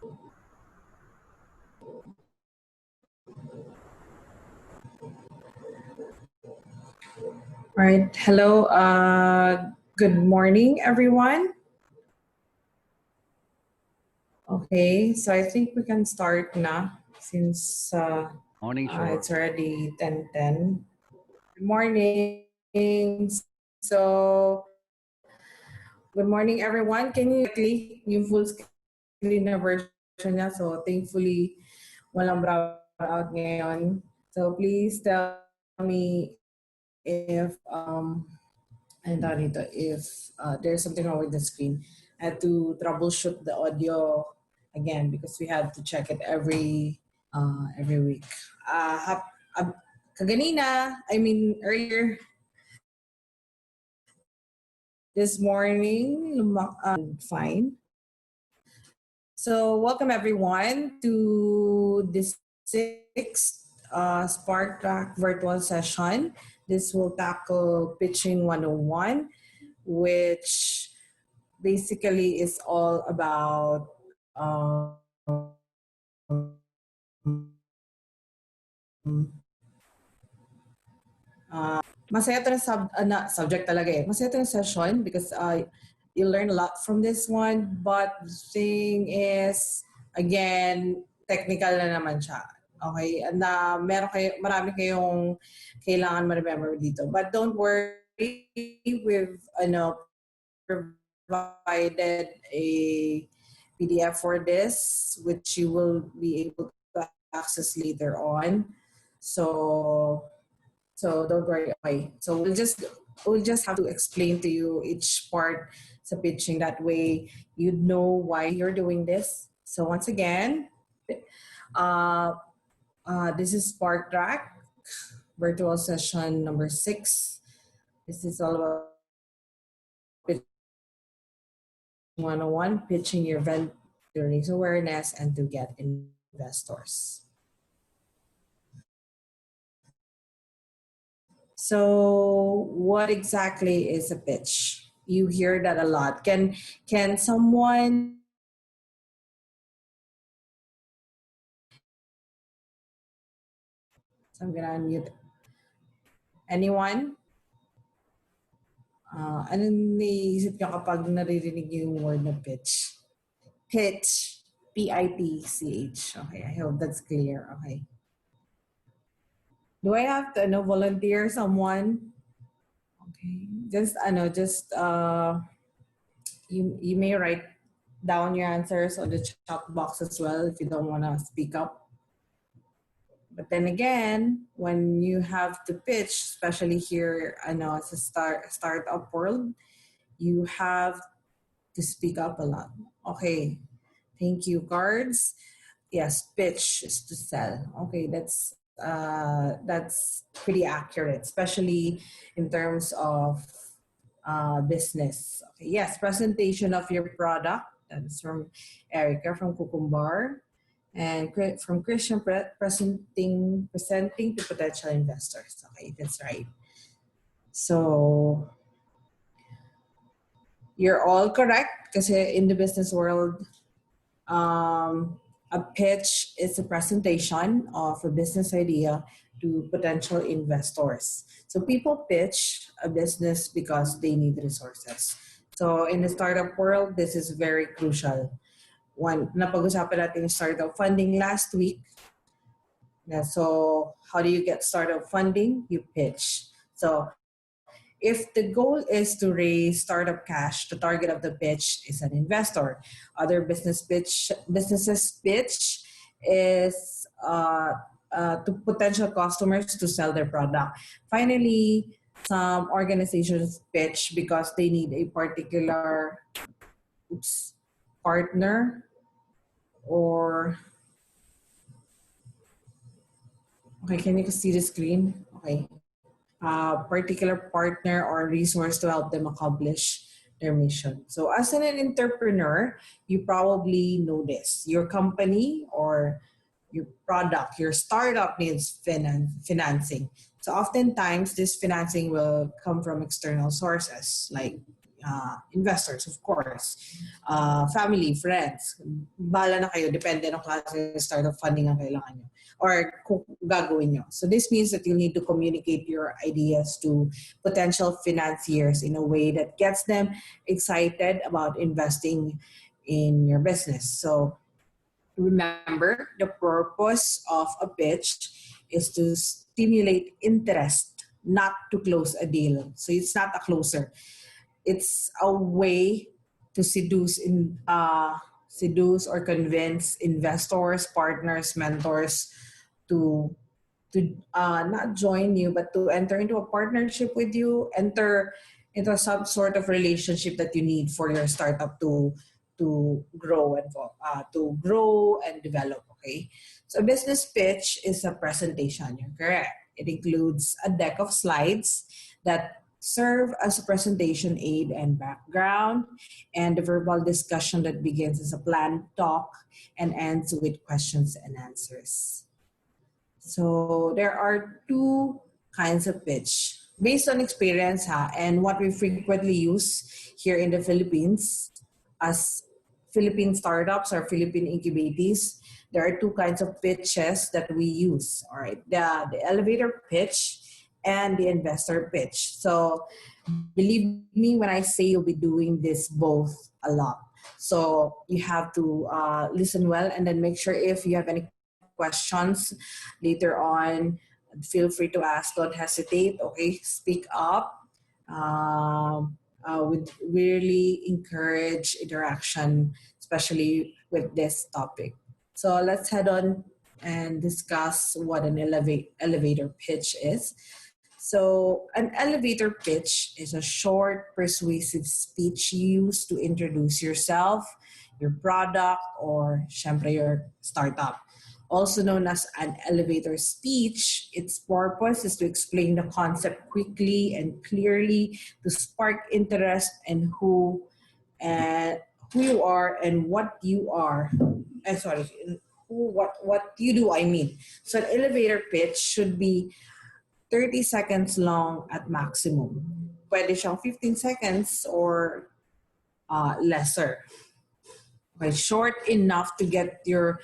All right. Hello. Good morning, everyone. Okay, so I think we can start na since Morning, sure. it's already 10:10. Good morning. So, good morning, everyone. Can you click yung full screen na version niya? So, thankfully, walang brownout ngayon. So, please tell me if if there's something wrong with the screen. I had to troubleshoot the audio again because we had to check it every week. Kaganina, earlier this morning, fine. So welcome everyone to this sixth Spark Track virtual session. This will tackle Pitching 101, which basically is all about masaya to na subject talaga eh. Masaya to session because you learn a lot from this one. But the thing is, again, technical na naman siya. Okay? And marami kayong kailangan ma-remember dito. But don't worry, we've provided a PDF for this, which you will be able to access later on. So don't worry. Okay. So we'll just have to explain to you each part sa pitching. That way you know why you're doing this. So once again, this is Spark Track virtual session number 6. This is all about pitching 101, pitching your event to raise awareness and to get investors. So what exactly is a pitch? You hear that a lot. Can someone so I'm gonna unmute anyone? Anong naiisip nyo kapag naririnig nyo yung word na pitch? Pitch. P.i.t.e.s. Okay, I hope that's clear. Okay. Do I have to volunteer someone? Okay. You may write down your answers on the chat box as well if you don't want to speak up. But then again, when you have to pitch, especially here, as a startup world, you have to speak up a lot. Okay, thank you, cards. Yes, pitch is to sell. Okay, that's pretty accurate, especially in terms of business. Okay, yes, presentation of your product. That's from Erica from Cucumber. And from Christian, presenting to potential investors. Okay, that's right. So you're all correct because in the business world, a pitch is a presentation of a business idea to potential investors. So people pitch a business because they need resources. So in the startup world, this is very crucial. Napag-usapan natin yung startup funding last week. So how do you get startup funding? You pitch. So if the goal is to raise startup cash, the target of the pitch is an investor. Other businesses pitch is to potential customers to sell their product. Finally, some organizations pitch because they need a particular partner or okay, can you see the screen? Okay. Particular partner or resource to help them accomplish their mission. So as an entrepreneur, you probably know this. Your company or your product, your startup needs financing. So oftentimes this financing will come from external sources like investors, of course, family, friends. Bala na kayo, depende ng klase ng startup funding ang kailangan nyo or kung gagawin nyo. So this means that you need to communicate your ideas to potential financiers in a way that gets them excited about investing in your business. So remember, the purpose of a pitch is to stimulate interest, not to close a deal. So it's not a closer. It's a way to seduce or convince investors, partners, mentors to not join you, but to enter into a partnership with you, enter into some sort of relationship that you need for your startup to grow and develop. Okay, so a business pitch is a presentation. You're correct. It includes a deck of slides that serve as a presentation aid and background, and a verbal discussion that begins as a planned talk and ends with questions and answers. So there are two kinds of pitch based on experience and what we frequently use here in the Philippines as Philippine startups or Philippine incubatees. There are two kinds of pitches that we use. All right, the elevator pitch and the investor pitch. So believe me when I say you'll be doing this both a lot. So you have to listen well and then make sure if you have any questions later on, feel free to ask. Don't hesitate. Okay, speak up. Would really encourage interaction, especially with this topic. So let's head on and discuss what an elevator pitch is. So an elevator pitch is a short, persuasive speech used to introduce yourself, your product, or syempre your startup. Also known as an elevator speech, its purpose is to explain the concept quickly and clearly to spark interest in who you are and what you are. Sorry, what you do. I mean, so an elevator pitch should be 30 seconds long at maximum. Pwede siyang 15 seconds or lesser. Okay, short enough to get your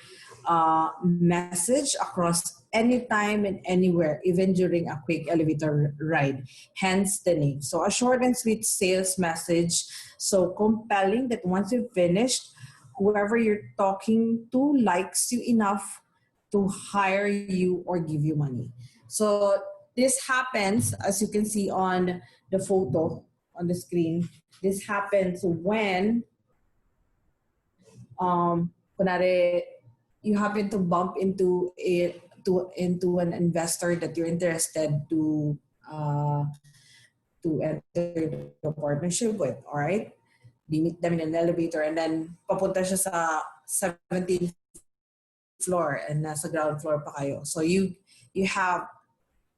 message across anytime and anywhere, even during a quick elevator ride. Hence the name. So a short and sweet sales message, so compelling that once you've finished, whoever you're talking to likes you enough to hire you or give you money. So this happens, as you can see on the photo on the screen. This happens when kunwari, you happen to bump into an investor that you're interested to enter a partnership with. All right, you meet them in an elevator and then papunta siya sa 17th floor and nasa ground floor pa kayo. So you have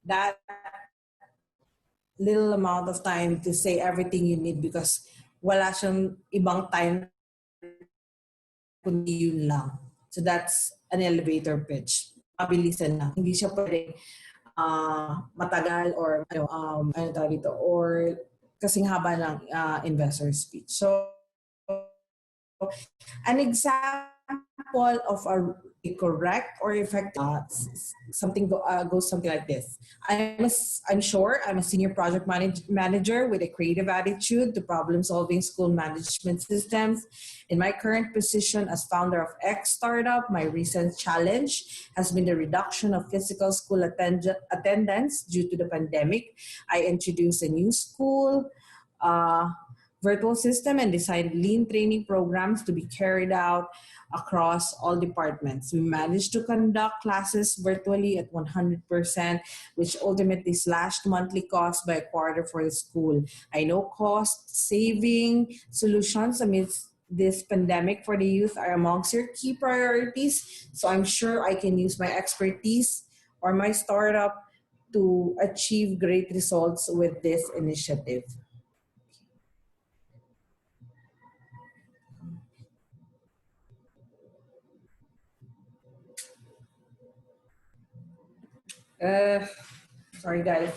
that little amount of time to say everything you need because wala siyang ibang time kundi yun lang. So that's an elevator pitch. Mabilisan lang. Hindi siya pwede matagal or ano tawag dito, or kasing haba ng investor speech. So an example of a correct or effective something goes something like this. I'm sure I'm a senior project manager with a creative attitude to problem-solving school management systems. In my current position as founder of X Startup, my recent challenge has been the reduction of physical school attendance due to the pandemic. I introduced a new school virtual system and designed lean training programs to be carried out across all departments. We managed to conduct classes virtually at 100%, which ultimately slashed monthly costs by a quarter for the school. I know cost-saving solutions amidst this pandemic for the youth are amongst your key priorities, so I'm sure I can use my expertise or my startup to achieve great results with this initiative. Sorry guys.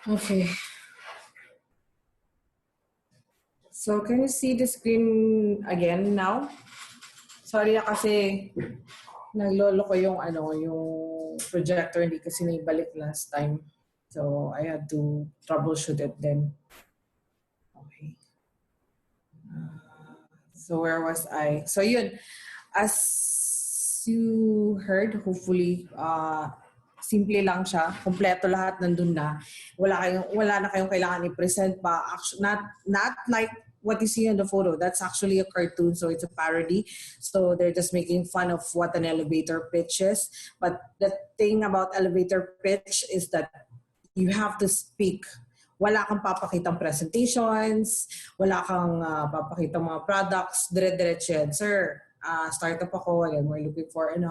Okay. So can you see the screen again now? Sorry na kasi naglolo ko yung yung projector, hindi kasi naibalik last time. So I had to troubleshoot it then. Okay. So where was I? So yun, as you heard, hopefully, simple lang siya. Kompleto lahat nandun na. Wala na kayong kailangan i-present pa. Actually, not like what you see in the photo. That's actually a cartoon, so it's a parody. So they're just making fun of what an elevator pitch is. But the thing about elevator pitch is that you have to speak. Wala kang papakitang presentations, wala kang papakitang mga products, dire-diretso yan. Sir, startup ako, and we're looking for an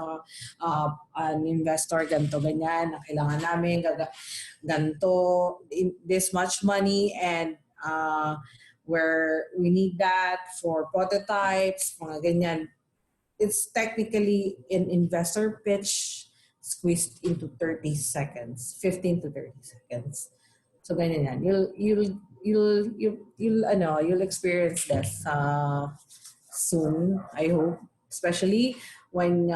investor, ganito, ganyan, na kailangan namin, ganito, this much money, and where we need that for prototypes, mga ganyan. It's technically an investor pitch squeezed into 30 seconds, 15 to 30 seconds. So ganyan yan. You'll experience this soon, I hope. Especially when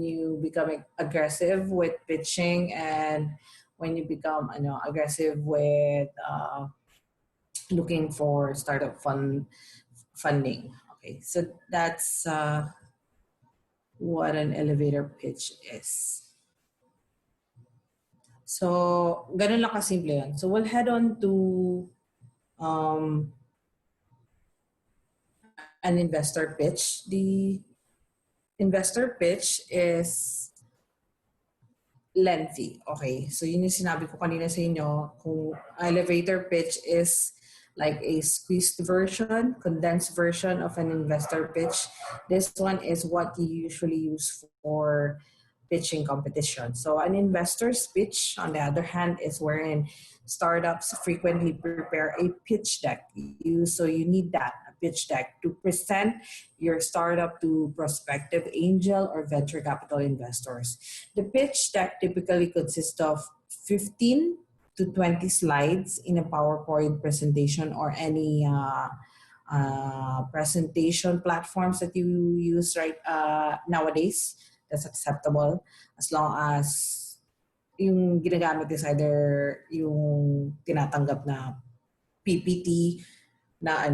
you become aggressive with pitching, and when you become aggressive with looking for startup funding. Okay, so that's what an elevator pitch is. So, ganun lang kasimple yan. So, we'll head on to an investor pitch. The investor pitch is lengthy. Okay, so yun yung sinabi ko kanina sa inyo. Kung elevator pitch is like a squeezed version, condensed version of an investor pitch. This one is what you usually use for pitching competition. So an investor's pitch, on the other hand, is wherein startups frequently prepare a pitch deck. So you need that, a pitch deck, to present your startup to prospective angel or venture capital investors. The pitch deck typically consists of 15 to 20 slides in a PowerPoint presentation or any presentation platforms that you use nowadays. That's acceptable as long as yung ginagamit is either yung tinatanggap na PPT na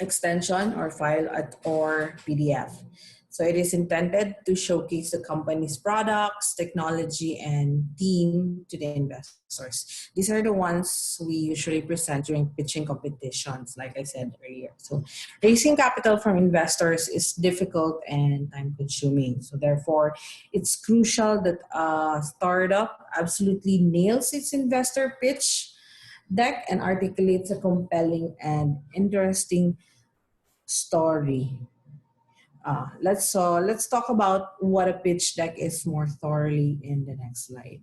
extension or file or PDF. So it is intended to showcase the company's products, technology, and team to the investors. These are the ones we usually present during pitching competitions, like I said earlier. So raising capital from investors is difficult and time-consuming. So therefore, it's crucial that a startup absolutely nails its investor pitch deck and articulates a compelling and interesting story. Let's talk about what a pitch deck is more thoroughly in the next slide.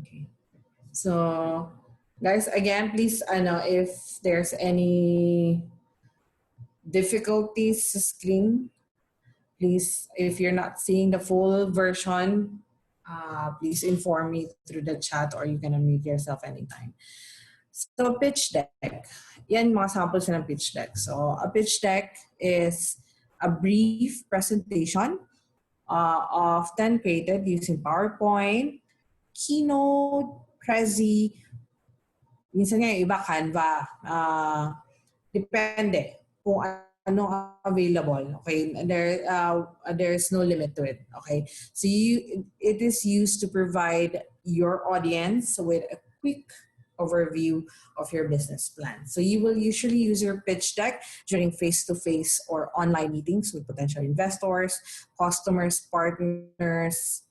Okay. So, guys, again, please, I know if there's any difficulties sa screen, please, if you're not seeing the full version, please inform me through the chat, or you can unmute yourself anytime. So pitch deck, yan mga samples ng pitch deck. So a pitch deck is a brief presentation, often created using PowerPoint, Keynote, Prezi, minsan nga yung iba Canva. Depende kung ano available. Okay, there's no limit to it. Okay, so it is used to provide your audience with a quick overview of your business plan. So you will usually use your pitch deck during face-to-face or online meetings with potential investors, customers, partners,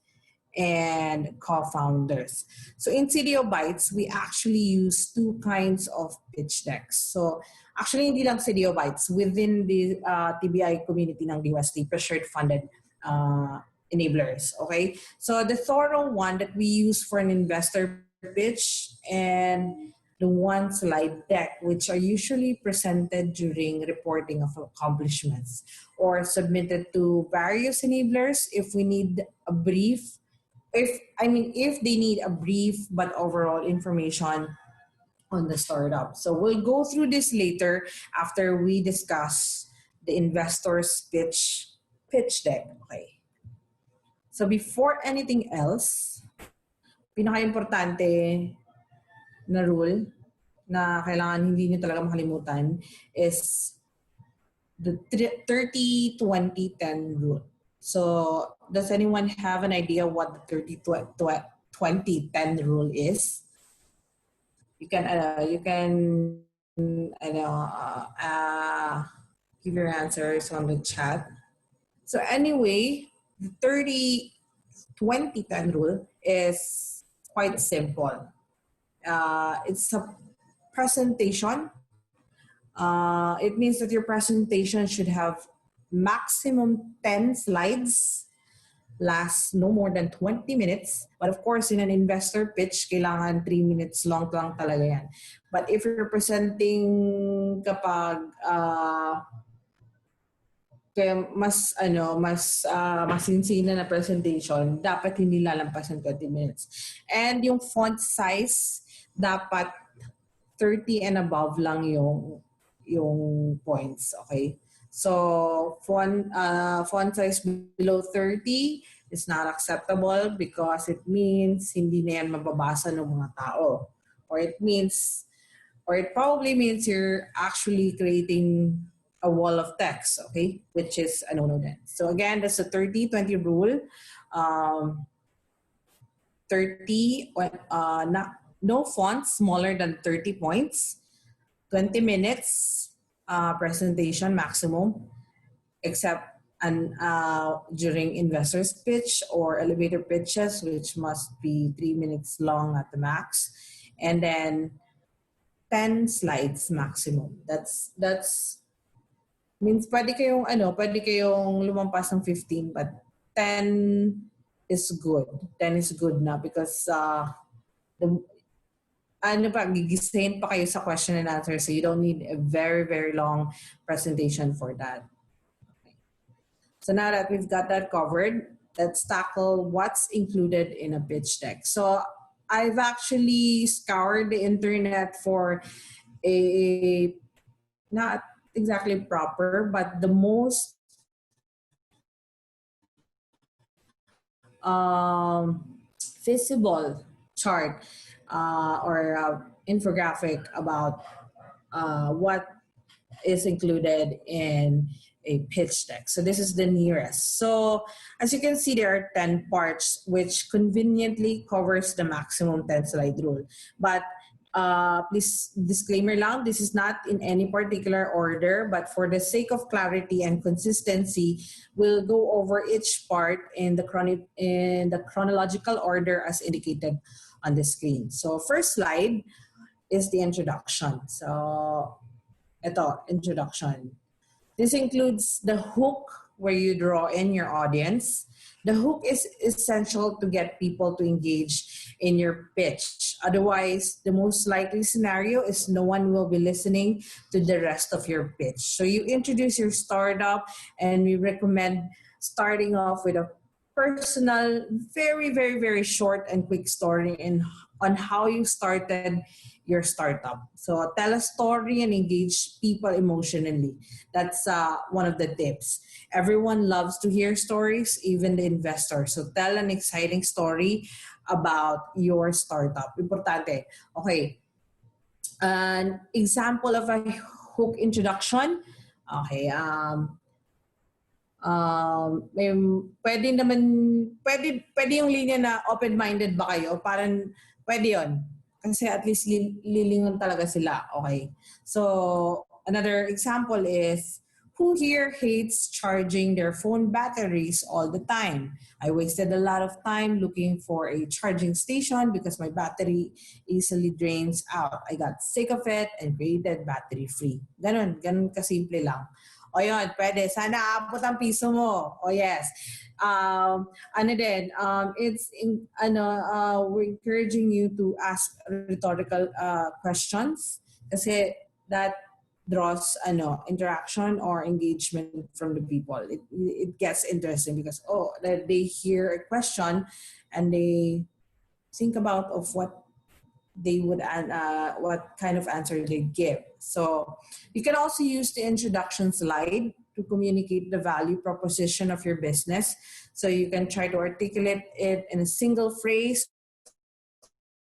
and co-founders. So in CDO b.i.t.e.s, we actually use two kinds of pitch decks. So actually, hindi lang CDO b.i.t.e.s, within the TBI community ng b.i.t.e.s, pressured funded enablers. Okay, so the thorough one that we use for an investor pitch and the one slide deck, which are usually presented during reporting of accomplishments or submitted to various enablers if we need a brief if they need a brief but overall information on the startup. So we'll go through this later after we discuss the investor's pitch deck. Okay. So before anything else, pinaka-importante na rule na kailangan hindi nyo talaga makalimutan is the 30-20-10 rule. So does anyone have an idea what the 30-20-10 rule is? You can give your answers on the chat. So anyway, the 30-20-10 rule is quite simple. It's a presentation. It means that your presentation should have maximum 10 slides, last no more than 20 minutes. But of course, in an investor pitch, kailangan 3 minutes long lang talaga yan. But if you're presenting kapag masinsina na presentation, dapat hindi lalampas ng 20 minutes. And yung font size, dapat 30 and above lang yung points, okay? So font size below 30 is not acceptable because it means hindi na yan mababasa ng mga tao. Or it probably means you're actually creating a wall of text, okay? Which is a no-no then. So again, that's the 30-20 rule. 30, no fonts smaller than 30 points. 20 minutes presentation maximum, except during investors pitch or elevator pitches, which must be 3 minutes long at the max, and then 10 slides maximum. That's means pwede kayong lumampas ng 15, but 10 is good. 10 is good na because gigisahin pa kayo sa question and answer, so you don't need a very, very long presentation for that. Okay. So now that we've got that covered, let's tackle what's included in a pitch deck. So I've actually scoured the internet for a, not exactly proper, but the most visible chart or infographic about what is included in a pitch deck. So this is the nearest. So as you can see, there are 10 parts, which conveniently covers the maximum 10 slide rule. But please, disclaimer lang, this is not in any particular order, but for the sake of clarity and consistency, we'll go over each part in the chronological order as indicated on the screen. So first slide is the introduction. So ito, introduction. This includes the hook where you draw in your audience. The hook is essential to get people to engage in your pitch. Otherwise, the most likely scenario is no one will be listening to the rest of your pitch. So you introduce your startup, and we recommend starting off with a personal, very, very, very short and quick story on how you started your startup. So tell a story and engage people emotionally. That's one of the tips. Everyone loves to hear stories, even the investor. So tell an exciting story about your startup. Importante. Okay. An example of a hook introduction. Okay. Pwede yung linya na open-minded ba kayo? Parang pwede yun. Kasi at least lilingon talaga sila. Okay. So another example is, who here hates charging their phone batteries all the time? I wasted a lot of time looking for a charging station because my battery easily drains out. I got sick of it and created battery free. Ganun kasimple lang. O yun, pwede. Sana aabot ang piso mo. O yes. We're encouraging you to ask rhetorical questions kasi that draws interaction or engagement from the people. It gets interesting because they hear a question and they think about of what they would what kind of answer they give. So you can also use the introduction slide to communicate the value proposition of your business. So you can try to articulate it in a single phrase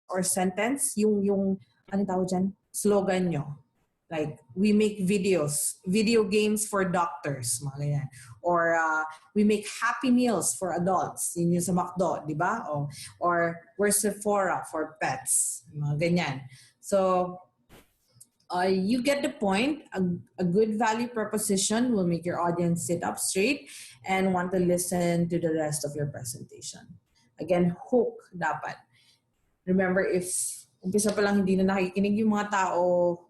or sentence. Yung ano tawag dyan? Slogan nyo. Like, we make video games for doctors, mga ganyan. Or we make happy meals for adults, yun yung sa McDo, di ba? Or we're Sephora for pets, mga ganyan. So, you get the point. A good value proposition will make your audience sit up straight and want to listen to the rest of your presentation. Again, hook dapat. Remember, if umpisa pa lang hindi na nakikinig yung mga tao,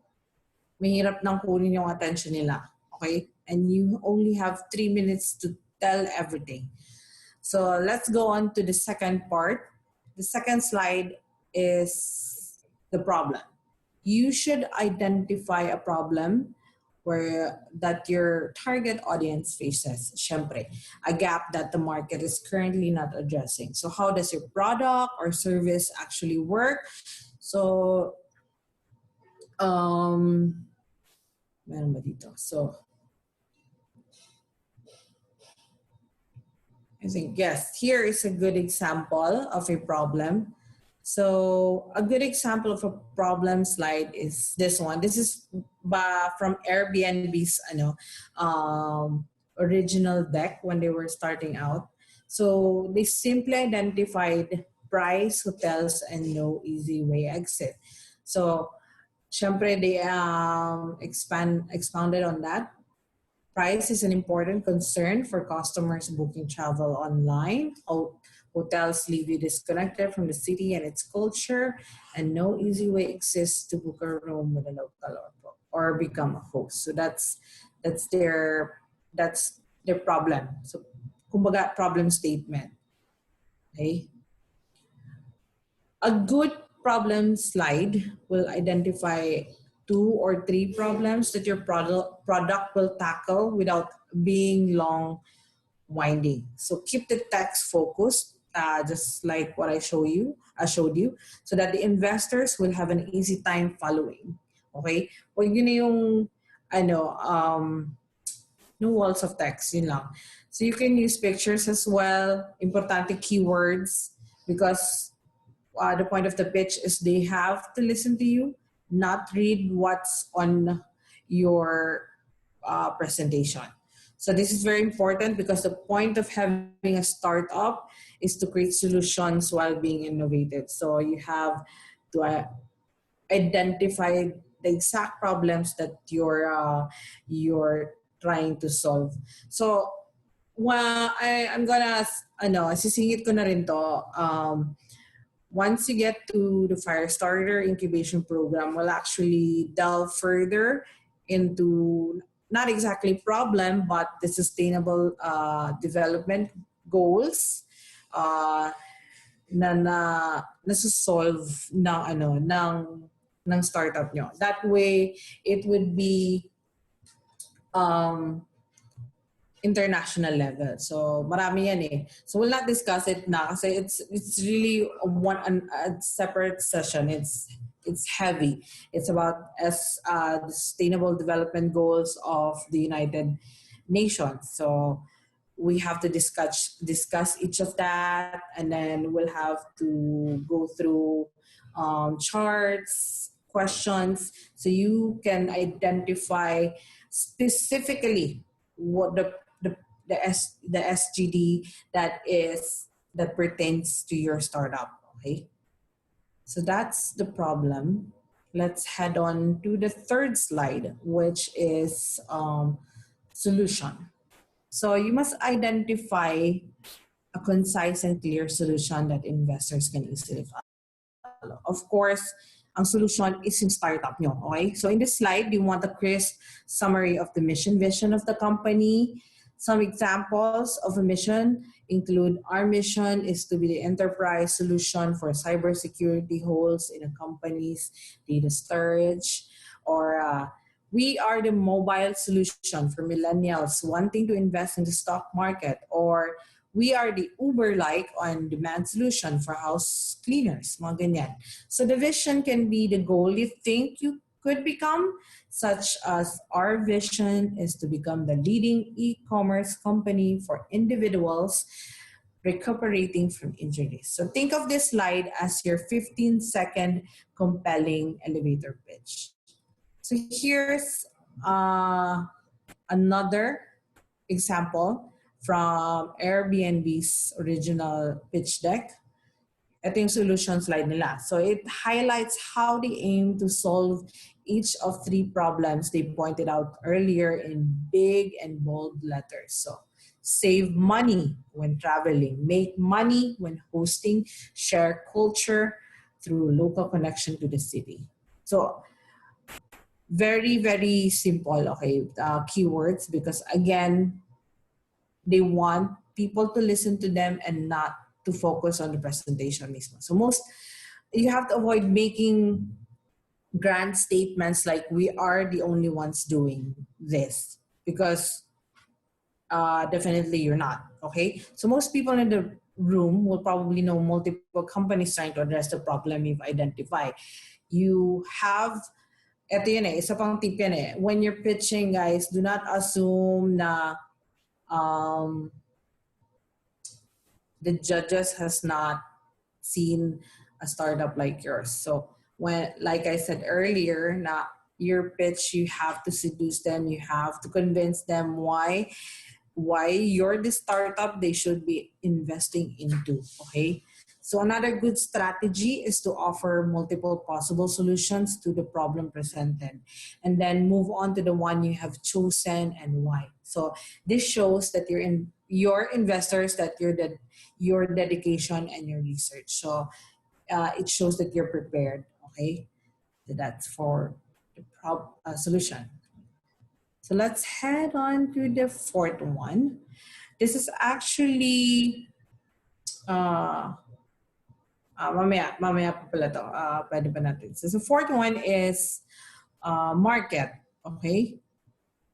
mahirap nang kunin yung attention nila. Okay? And you only have 3 minutes to tell everything. So let's go on to the second part. The second slide is the problem. You should identify a problem that your target audience faces. Syempre, a gap that the market is currently not addressing. So how does your product or service actually work? So, meron ba dito? So, I think, yes, here is a good example of a problem. So a good example of a problem slide is this one. This is from Airbnb's original deck when they were starting out. So they simply identified price, hotels, and no easy way exit. So syempre they expounded on that. Price is an important concern for customers booking travel online. Hotels leave you disconnected from the city and its culture, and no easy way exists to book a room with a local or become a host. So that's their problem. So kumbaga problem statement. Okay. A good problem slide will identify 2 or 3 problems that your product will tackle without being long winding. So keep the text focused, just like what I showed you, so that the investors will have an easy time following. Okay? Huwag yun na yung, no walls of text, yun lang. So you can use pictures as well, importante keywords, because the point of the pitch is they have to listen to you, not read what's on your presentation. So this is very important because the point of having a startup is to create solutions while being innovative. So you have to identify the exact problems that you're trying to solve. So I'm gonna sisingit ko na rin to. Once you get to the Firestarter Incubation Program, we'll actually delve further into not exactly problem, but the sustainable development goals na nasa-solve ng startup nyo. That way, it would be international level. So marami yan eh. So we'll not discuss it na kasi it's really a separate session. It's heavy. It's about the sustainable development goals of the United Nations. So we have to discuss each of that, and then we'll have to go through charts, questions, so you can identify specifically what the SGD that pertains to your startup. Okay, so that's the problem. Let's head on to the third slide, which is solution. So you must identify a concise and clear solution that investors can easily follow. Of course, ang solution is yung startup nyo. Okay, so in this slide, you want a crisp summary of the mission, vision of the company. Some examples of a mission include our mission is to be the enterprise solution for cybersecurity holes in a company's data storage, or we are the mobile solution for millennials wanting to invest in the stock market, or we are the Uber-like on-demand solution for house cleaners, mga ganyan. So the vision can be the goal you think you could become, such as our vision is to become the leading e-commerce company for individuals recuperating from injuries. So think of this slide as your 15-second compelling elevator pitch. So here's another example from Airbnb's original pitch deck. Ito yung solution slide nila. So it highlights how they aim to solve each of three problems they pointed out earlier in big and bold letters. So save money when traveling, make money when hosting, share culture through local connection to the city. So very, very simple, okay, keywords, because again, they want people to listen to them and not to focus on the presentation mismo. So you have to avoid making grand statements like we are the only ones doing this, because definitely you're not, okay? So most people in the room will probably know multiple companies trying to address the problem you've identified. You have, eto yun isa pang tip yan eh. When you're pitching, guys, do not assume na the judges has not seen a startup like yours. So when, like I said earlier, na your pitch, you have to seduce them, you have to convince them why you're the startup they should be investing into, okay? So another good strategy is to offer multiple possible solutions to the problem presented and then move on to the one you have chosen and why. So this shows that your investors, that your dedication and your research. So it shows that you're prepared, okay? So that's for the solution. So let's head on to the fourth one. This is actually mamaya pa pala to. Pwede pa natin. So the fourth one is market. Okay,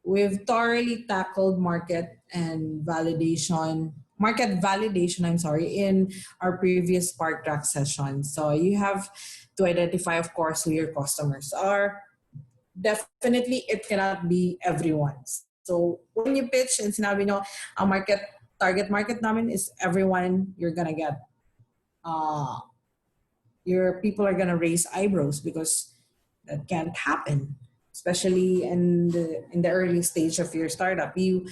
we've thoroughly tackled market validation. I'm sorry, in our previous Spark Track session. So you have to identify, of course, who your customers are. Definitely, it cannot be everyone. So when you pitch and sinabi nyo, ang target market namin is everyone, you're gonna get, your people are gonna raise eyebrows because that can't happen, especially in the early stage of your startup. You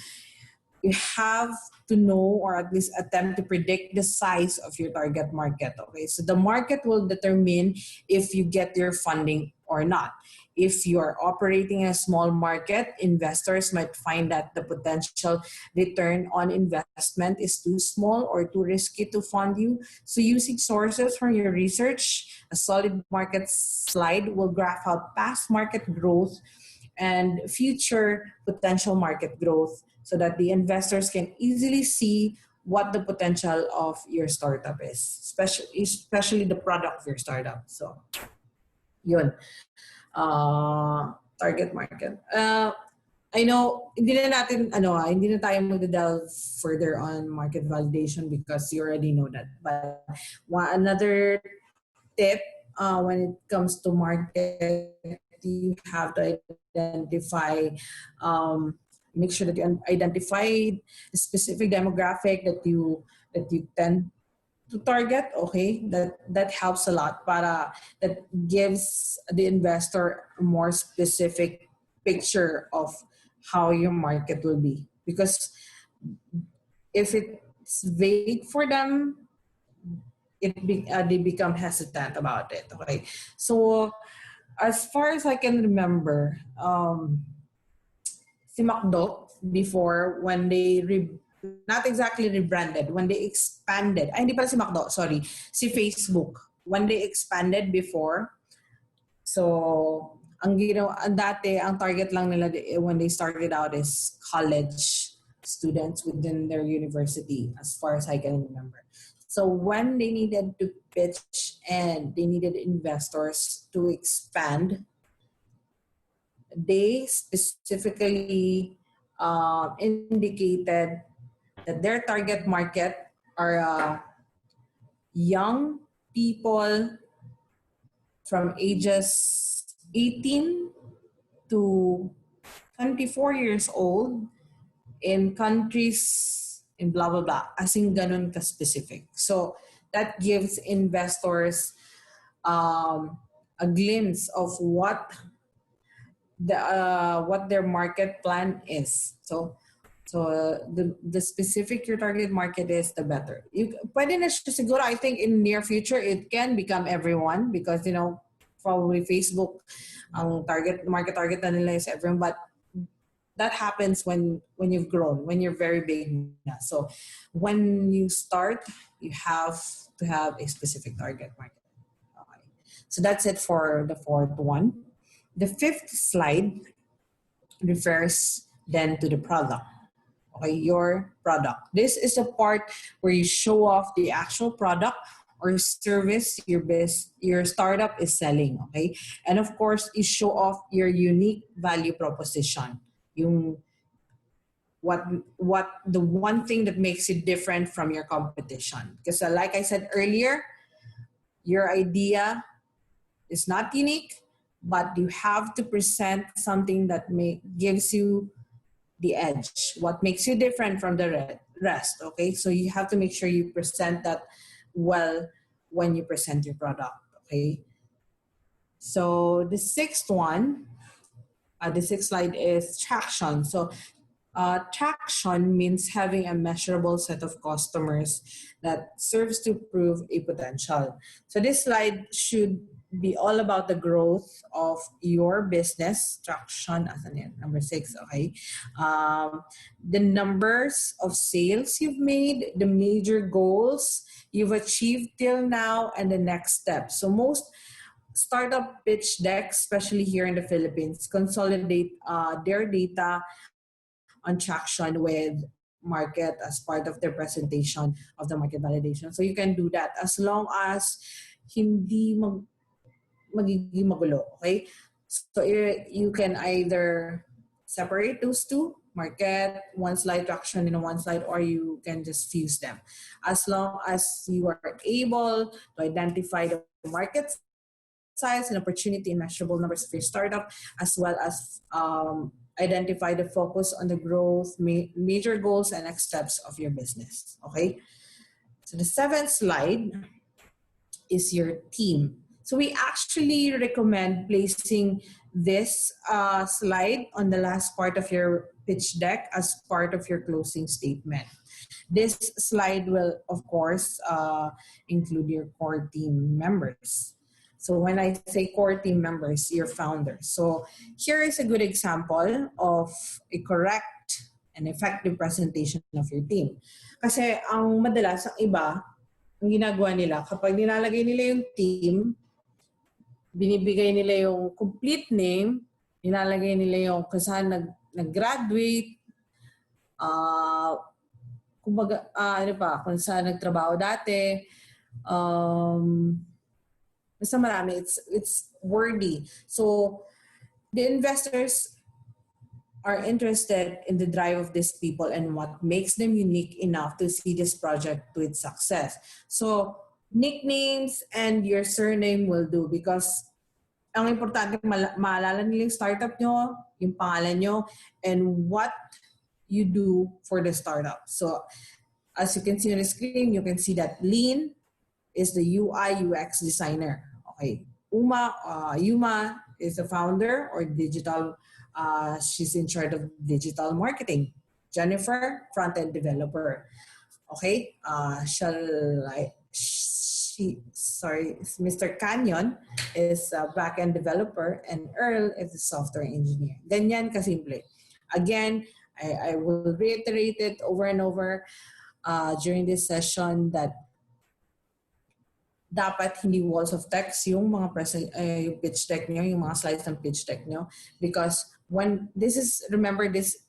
have to know, or at least attempt to predict the size of your target market. Okay, so the market will determine if you get your funding or not. If you are operating in a small market, investors might find that the potential return on investment is too small or too risky to fund you. So using sources from your research, a solid market slide will graph out past market growth and future potential market growth so that the investors can easily see what the potential of your startup is, especially the product of your startup. So, yun. Target market. I know hindi na tayo mag-delve further on market validation because you already know that. But another tip when it comes to market, you have to identify, make sure that you identify the specific demographic that you tend to target. Okay, that helps a lot. That gives the investor a more specific picture of how your market will be. Because if it's vague for them, they become hesitant about it. Okay, so as far as I can remember, si McDo before, when they not exactly rebranded, when they expanded, hindi pala si McDo, sorry, si Facebook, when they expanded before, so dati ang target lang nila when they started out is college students within their university, as far as I can remember. So when they needed to pitch and they needed investors to expand, they specifically indicated that their target market are young people from ages 18 to 24 years old in countries in blah blah blah, as in ganun ka specific. So that gives investors a glimpse of what their market plan is. So the specific your target market is, the better. Pwede na siya siguro, I think in near future it can become everyone, because probably Facebook ang market target na nila is everyone, but that happens when you've grown, when you're very big na. So when you start, you have to have a specific target market. Okay. So that's it for the fourth one. The fifth slide refers then to the product. Okay, your product. This is the part where you show off the actual product or service your startup is selling. Okay, and of course, you show off your unique value proposition. Yung what the one thing that makes you different from your competition. Because like I said earlier, your idea is not unique, but you have to present something that gives you the edge. What makes you different from the rest? Okay, so you have to make sure you present that well when you present your product. Okay, so the sixth slide is traction. So traction means having a measurable set of customers that serves to prove a potential. So this slide should be all about the growth of your business. Traction, as in number 6, okay? The numbers of sales you've made, the major goals you've achieved till now, and the next step. So most startup pitch decks, especially here in the Philippines, consolidate their data on traction with market as part of their presentation of the market validation. So you can do that as long as hindi magiging magulo, okay? So you can either separate those two, market, one slide, traction in one slide, or you can just fuse them. As long as you are able to identify the market size and opportunity and measurable numbers for your startup, as well as identify the focus on the growth, major goals, and next steps of your business. Okay. So the 7th slide is your team. So we actually recommend placing this slide on the last part of your pitch deck as part of your closing statement. This slide will, of course, include your core team members. So when I say core team members, your founders. So here is a good example of a correct and effective presentation of your team. Kasi ang madalas, ang iba, ang ginagawa nila, kapag nilalagay nila yung team, binibigay nila yung complete name, nilalagay nila yung kung saan nag-graduate, kumbaga, kung saan nagtrabaho dati, basta marami, it's wordy. So the investors are interested in the drive of these people and what makes them unique enough to see this project to its success. So nicknames and your surname will do, because ang importante maalala nila yung startup nyo, yung pangalan nyo, and what you do for the startup. So as you can see on the screen, you can see that Lean is the UI UX designer. Okay, Yuma is the founder or digital. She's in charge of digital marketing. Jennifer, front-end developer. Okay, Mr. Canyon is a back-end developer, and Earl is a software engineer. Ganyan kasimple. Again, I will reiterate it over and over during this session that dapat hindi walls of text yung mga yung pitch deck nyo, yung mga slides ng pitch deck nyo. Because when remember this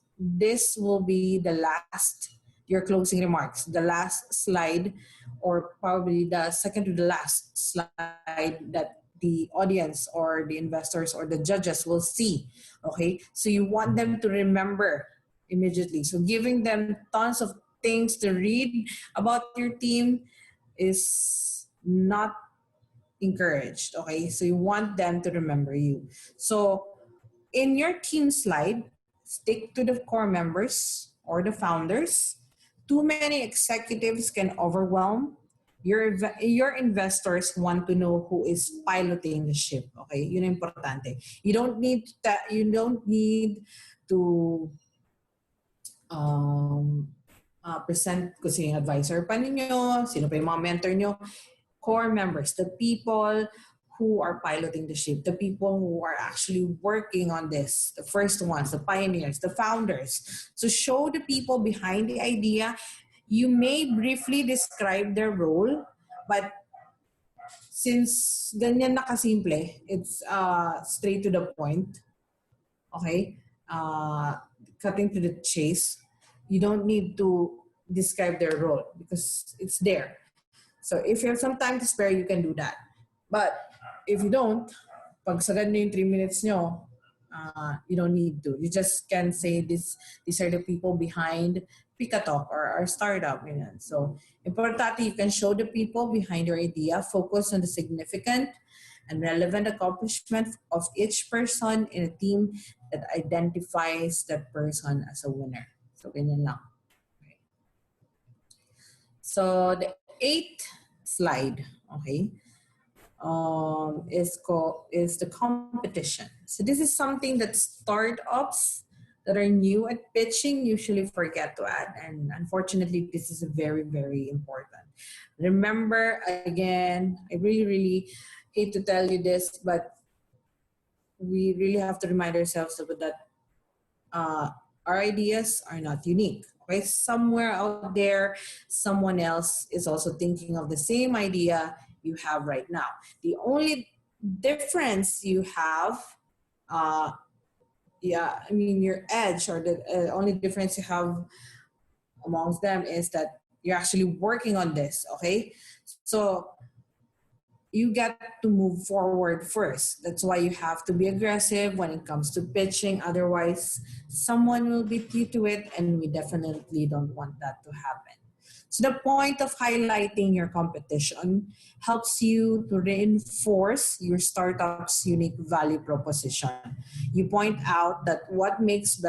will be the last, your closing remarks, the last slide, or probably the second to the last slide that the audience or the investors or the judges will see. Okay, so you want them to remember immediately. So giving them tons of things to read about your team is not encouraged. Okay, so you want them to remember you. So in your team slide, stick to the core members or the founders. Too many executives can overwhelm. Your investors want to know who is piloting the ship. Okay, yun ang importante. You don't need to present kung sino yung advisor pa ninyo, sino pa yung mga mentor nyo. Core members, the people who are piloting the ship, the people who are actually working on this, the first ones, the pioneers, the founders. So show the people behind the idea. You may briefly describe their role, but since ganyan na kasimple, it's straight to the point, okay? Cutting to the chase. You don't need to describe their role because it's there. So if you have some time to spare, you can do that. But if you don't, pag sagad na yung 3 minutes nyo, you don't need to. You just can say these are the people behind Pikatalk or our startup. You know? So importante, you can show the people behind your idea, focus on the significant and relevant accomplishment of each person in a team that identifies that person as a winner. So ganyan lang. Okay. So the 8th slide, okay, is the competition. So this is something that startups that are new at pitching usually forget to add, and unfortunately, this is very, very important. Remember, again, I really hate to tell you this, but we really have to remind ourselves that our ideas are not unique. Okay, somewhere out there, someone else is also thinking of the same idea you have right now. The only difference you have, your edge or the only difference you have amongst them is that you're actually working on this. Okay, so you get to move forward first. That's why you have to be aggressive when it comes to pitching. Otherwise, someone will beat you to it, and we definitely don't want that to happen. So the point of highlighting your competition helps you to reinforce your startup's unique value proposition. You point out that what makes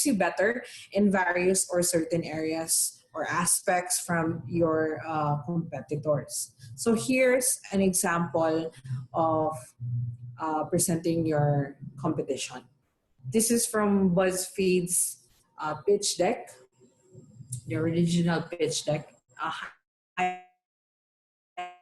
you better in various or certain areas or aspects from your competitors. So here's an example of presenting your competition. This is from BuzzFeed's pitch deck, the original pitch deck,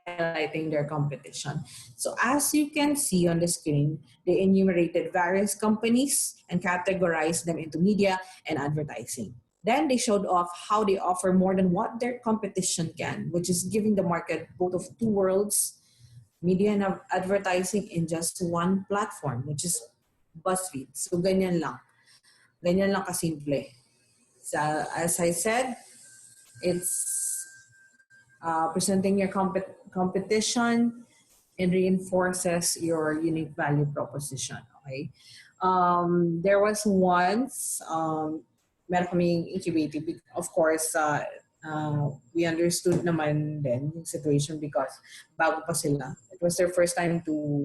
highlighting their competition. So as you can see on the screen, they enumerated various companies and categorized them into media and advertising. Then they showed off how they offer more than what their competition can, which is giving the market both of two worlds, media and advertising, in just one platform, which is BuzzFeed. So ganyan lang. Ganyan lang kasimple. So as I said, it's presenting your competition and reinforces your unique value proposition. Okay. There was once meron kaming incubating. Of course, we understood naman din yung situation because bago pa sila. It was their first time to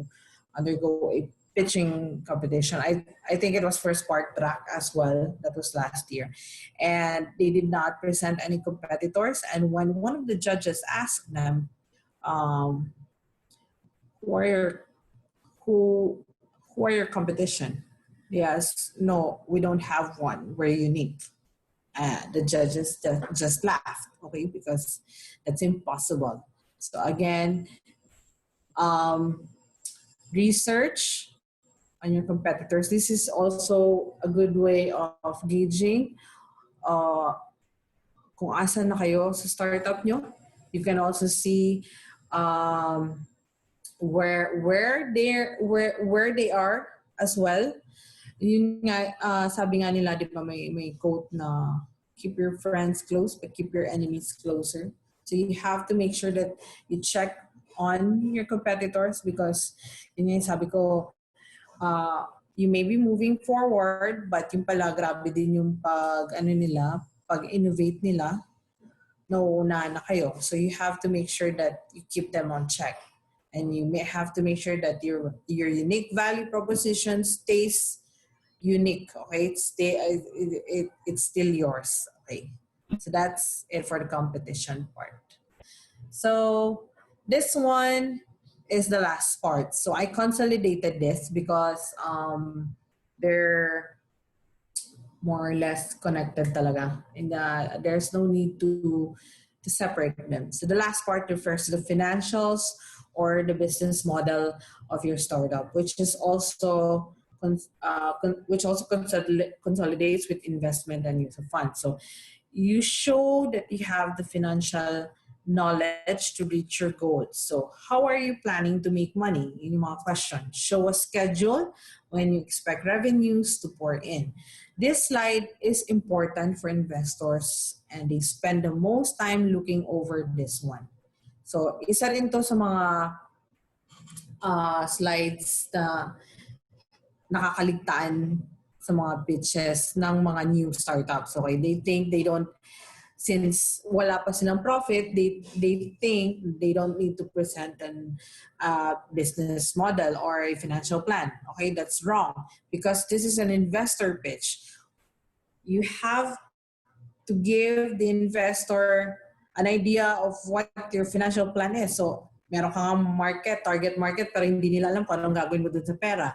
undergo a pitching competition. I think it was for Spark Track as well. That was last year. And they did not present any competitors. And when one of the judges asked them, who are your competition? Yes, no, we don't have one. We're unique. The judges just laughed, okay, because that's impossible. So again, research on your competitors. This is also a good way of gauging kung asan na kayo sa startup nyo. You can also see where they are as well. Yun nga, sabi nga nila, di ba, may quote na keep your friends close but keep your enemies closer. So you have to make sure that you check on your competitors because yun nga sabi ko, you may be moving forward but yung pala grabe din yung pag nila, pag-innovate nila, nauuna na kayo. So you have to make sure that you keep them on check. And you may have to make sure that your unique value proposition stays unique. Okay, it's still yours. Okay, so that's it for the competition part. So this one is the last part. So I consolidated this because they're more or less connected talaga. And there's no need to separate them. So the last part refers to the financials or the business model of your startup, which is also consolidates with investment and use of funds. So you show that you have the financial knowledge to reach your goals. So how are you planning to make money? Yun yung mga question. Show a schedule when you expect revenues to pour in. This slide is important for investors and they spend the most time looking over this one. So isa rin to sa mga slides na nakakaligtaan sa mga pitches ng mga new startups. Okay, they think they don't, since wala pa silang profit, they think they don't need to present an business model or a financial plan. Okay, that's wrong because this is an investor pitch. You have to give the investor an idea of what your financial plan is. So, meron kang target market, pero hindi nila alam kung anong gagawin mo dun sa pera.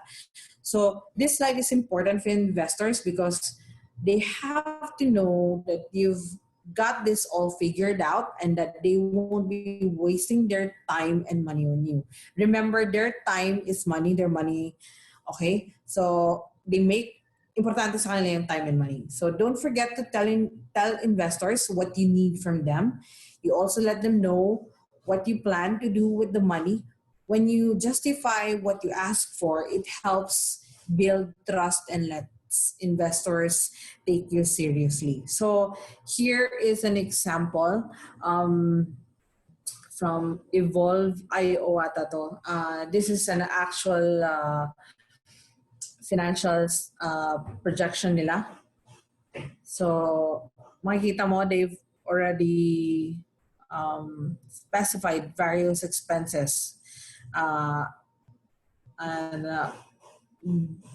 So, this slide is important for investors because they have to know that you've got this all figured out and that they won't be wasting their time and money on you. Remember, their time is money, their money, okay? So, they make importante sa kanila yung time and money. So don't forget to tell investors what you need from them. You also let them know what you plan to do with the money. When you justify what you ask for, it helps build trust and lets investors take you seriously. So here is an example from Evolve.io ata to. This is an actual financials projection nila. So makikita mo they've already specified various expenses and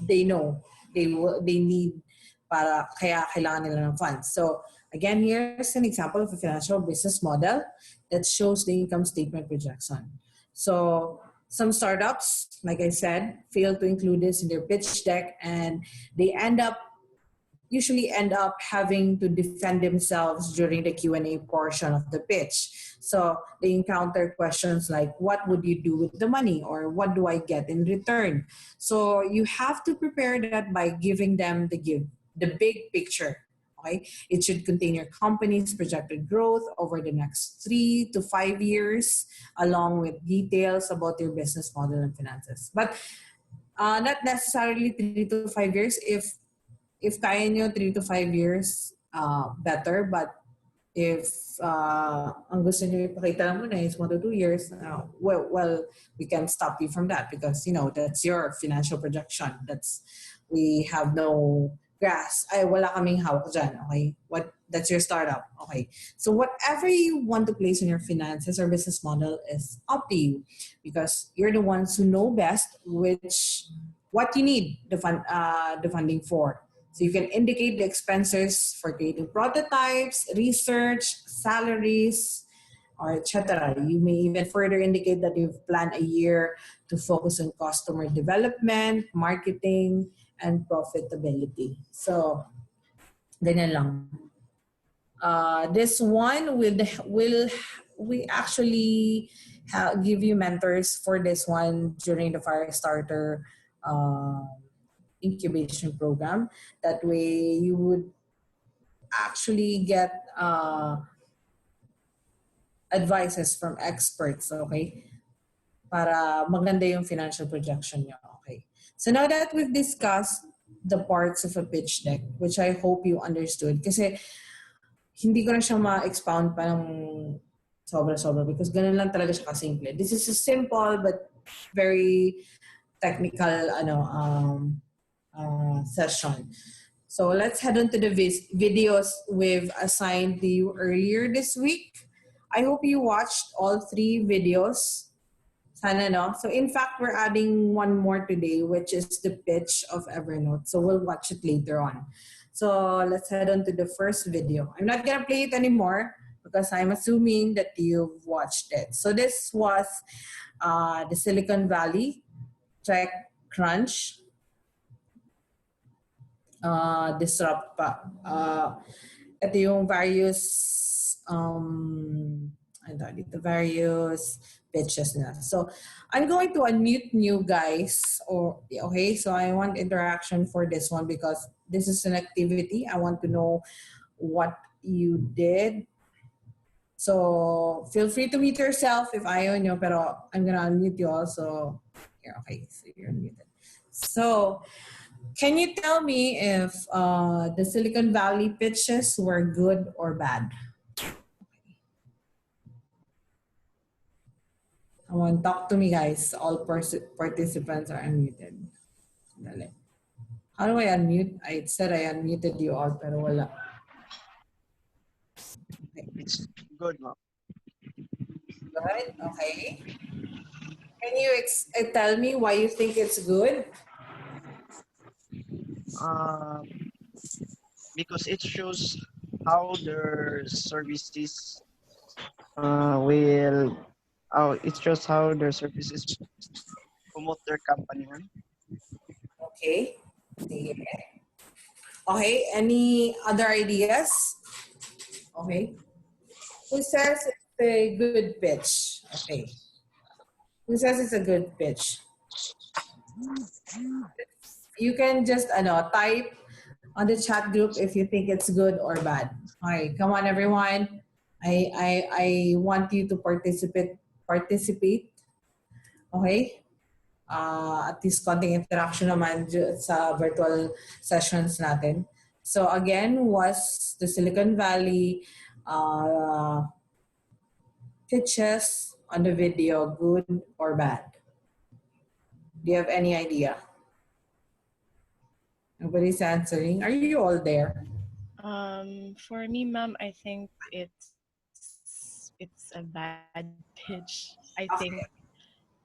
they know they need para kaya kailangan nila ng funds. So again, here's an example of a financial business model that shows the income statement projection. So some startups, like I said, fail to include this in their pitch deck and they usually end up having to defend themselves during the Q&A portion of the pitch. So they encounter questions like, what would you do with the money? Or what do I get in return? So you have to prepare that by giving them the big picture. Okay? It should contain your company's projected growth over the next 3 to 5 years, along with details about your business model and finances. But not necessarily 3 to 5 years. If kaya nyo 3 to 5 years, better. But if ang gusto nyo ipakita lang muna is 1 to 2 years, well, we can stop you from that because, that's your financial projection. We have no grasp. Wala kaming hawak dyan, okay? That's your startup, okay? So whatever you want to place in your finances or business model is up to you because you're the ones who know best what you need the funding for. So you can indicate the expenses for creating prototypes, research, salaries, or etc. You may even further indicate that you've planned a year to focus on customer development, marketing, and profitability. So, ganyan lang. This one we actually give you mentors for this one during the Firestarter incubation program. That way you would actually get advices from experts, okay? Para maganda yung financial projection nyo, okay? So now that we've discussed the parts of a pitch deck, which I hope you understood, kasi hindi ko na siya ma-expound pa ng sobra-sobra because ganun lang talaga siya kasimple. This is a simple but very technical session. So let's head on to the videos we've assigned to you earlier this week. I hope you watched all 3 videos. Sana no? So in fact, we're adding one more today, which is the pitch of Evernote. So we'll watch it later on. So let's head on to the first video. I'm not gonna play it anymore because I'm assuming that you've watched it. So this was the Silicon Valley Tech Crunch disrupt pa. Ito yung various the various pitches na. So I'm going to unmute you guys. Or okay, so I want interaction for this one because this is an activity. I want to know what you did. So feel free to mute yourself if ayaw nyo, pero I'm gonna unmute you also. Here, okay, so you're muted. So can you tell me if the Silicon Valley pitches were good or bad? Come on, talk to me, guys. All participants are unmuted. Dali. How do I unmute? I said I unmuted you all, pero wala. Okay. It's good, no? Good, okay. Can you tell me why you think it's good? Because it shows how their services it shows how their services promote their company. Okay. Okay, any other ideas? Okay. Who says it's a good pitch? Okay. Who says it's a good pitch? You can just type on the chat group if you think it's good or bad. All right, come on everyone. I want you to participate. Okay? At least konting interaction naman sa virtual sessions natin. So again, was the Silicon Valley pitches on the video good or bad? Do you have any idea? Nobody's answering. Are you all there? For me, ma'am, I think it's a bad pitch. I think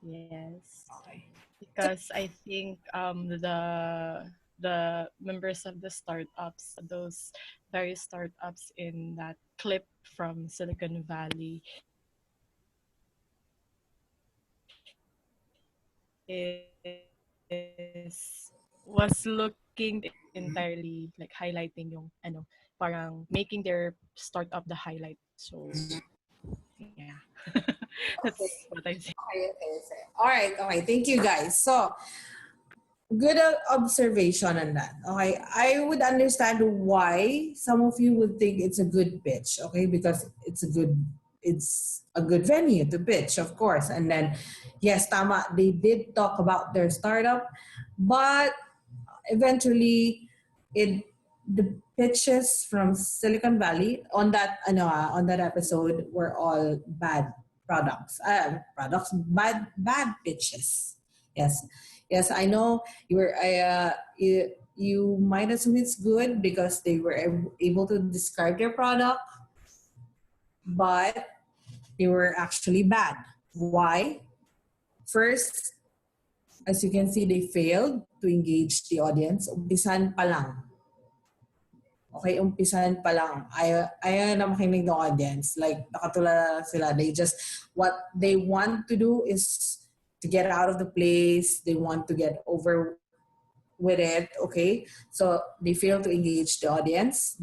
yes, because I think the members of the startups, those various startups in that clip from Silicon Valley, was looking entirely like highlighting yung parang making their startup the highlight. So yeah. That's what I think. Okay. All right. Okay. Thank you guys. So good observation on that. Okay. I would understand why some of you would think it's a good pitch. Okay. Because it's a good venue to pitch, of course. And then, yes, tama, they did talk about their startup, but eventually the pitches from Silicon Valley on that episode were all bad bad pitches. Yes, I know you might assume it's good because they were able to describe their product, but they were actually bad. Why? First, as you can see, they failed to engage the audience. Umpisan pa lang. Okay, umpisan pa lang. Ayaw na makinig ng audience. Like, nakatulala sila. What they want to do is to get out of the place. They want to get over with it. Okay? So, they fail to engage the audience.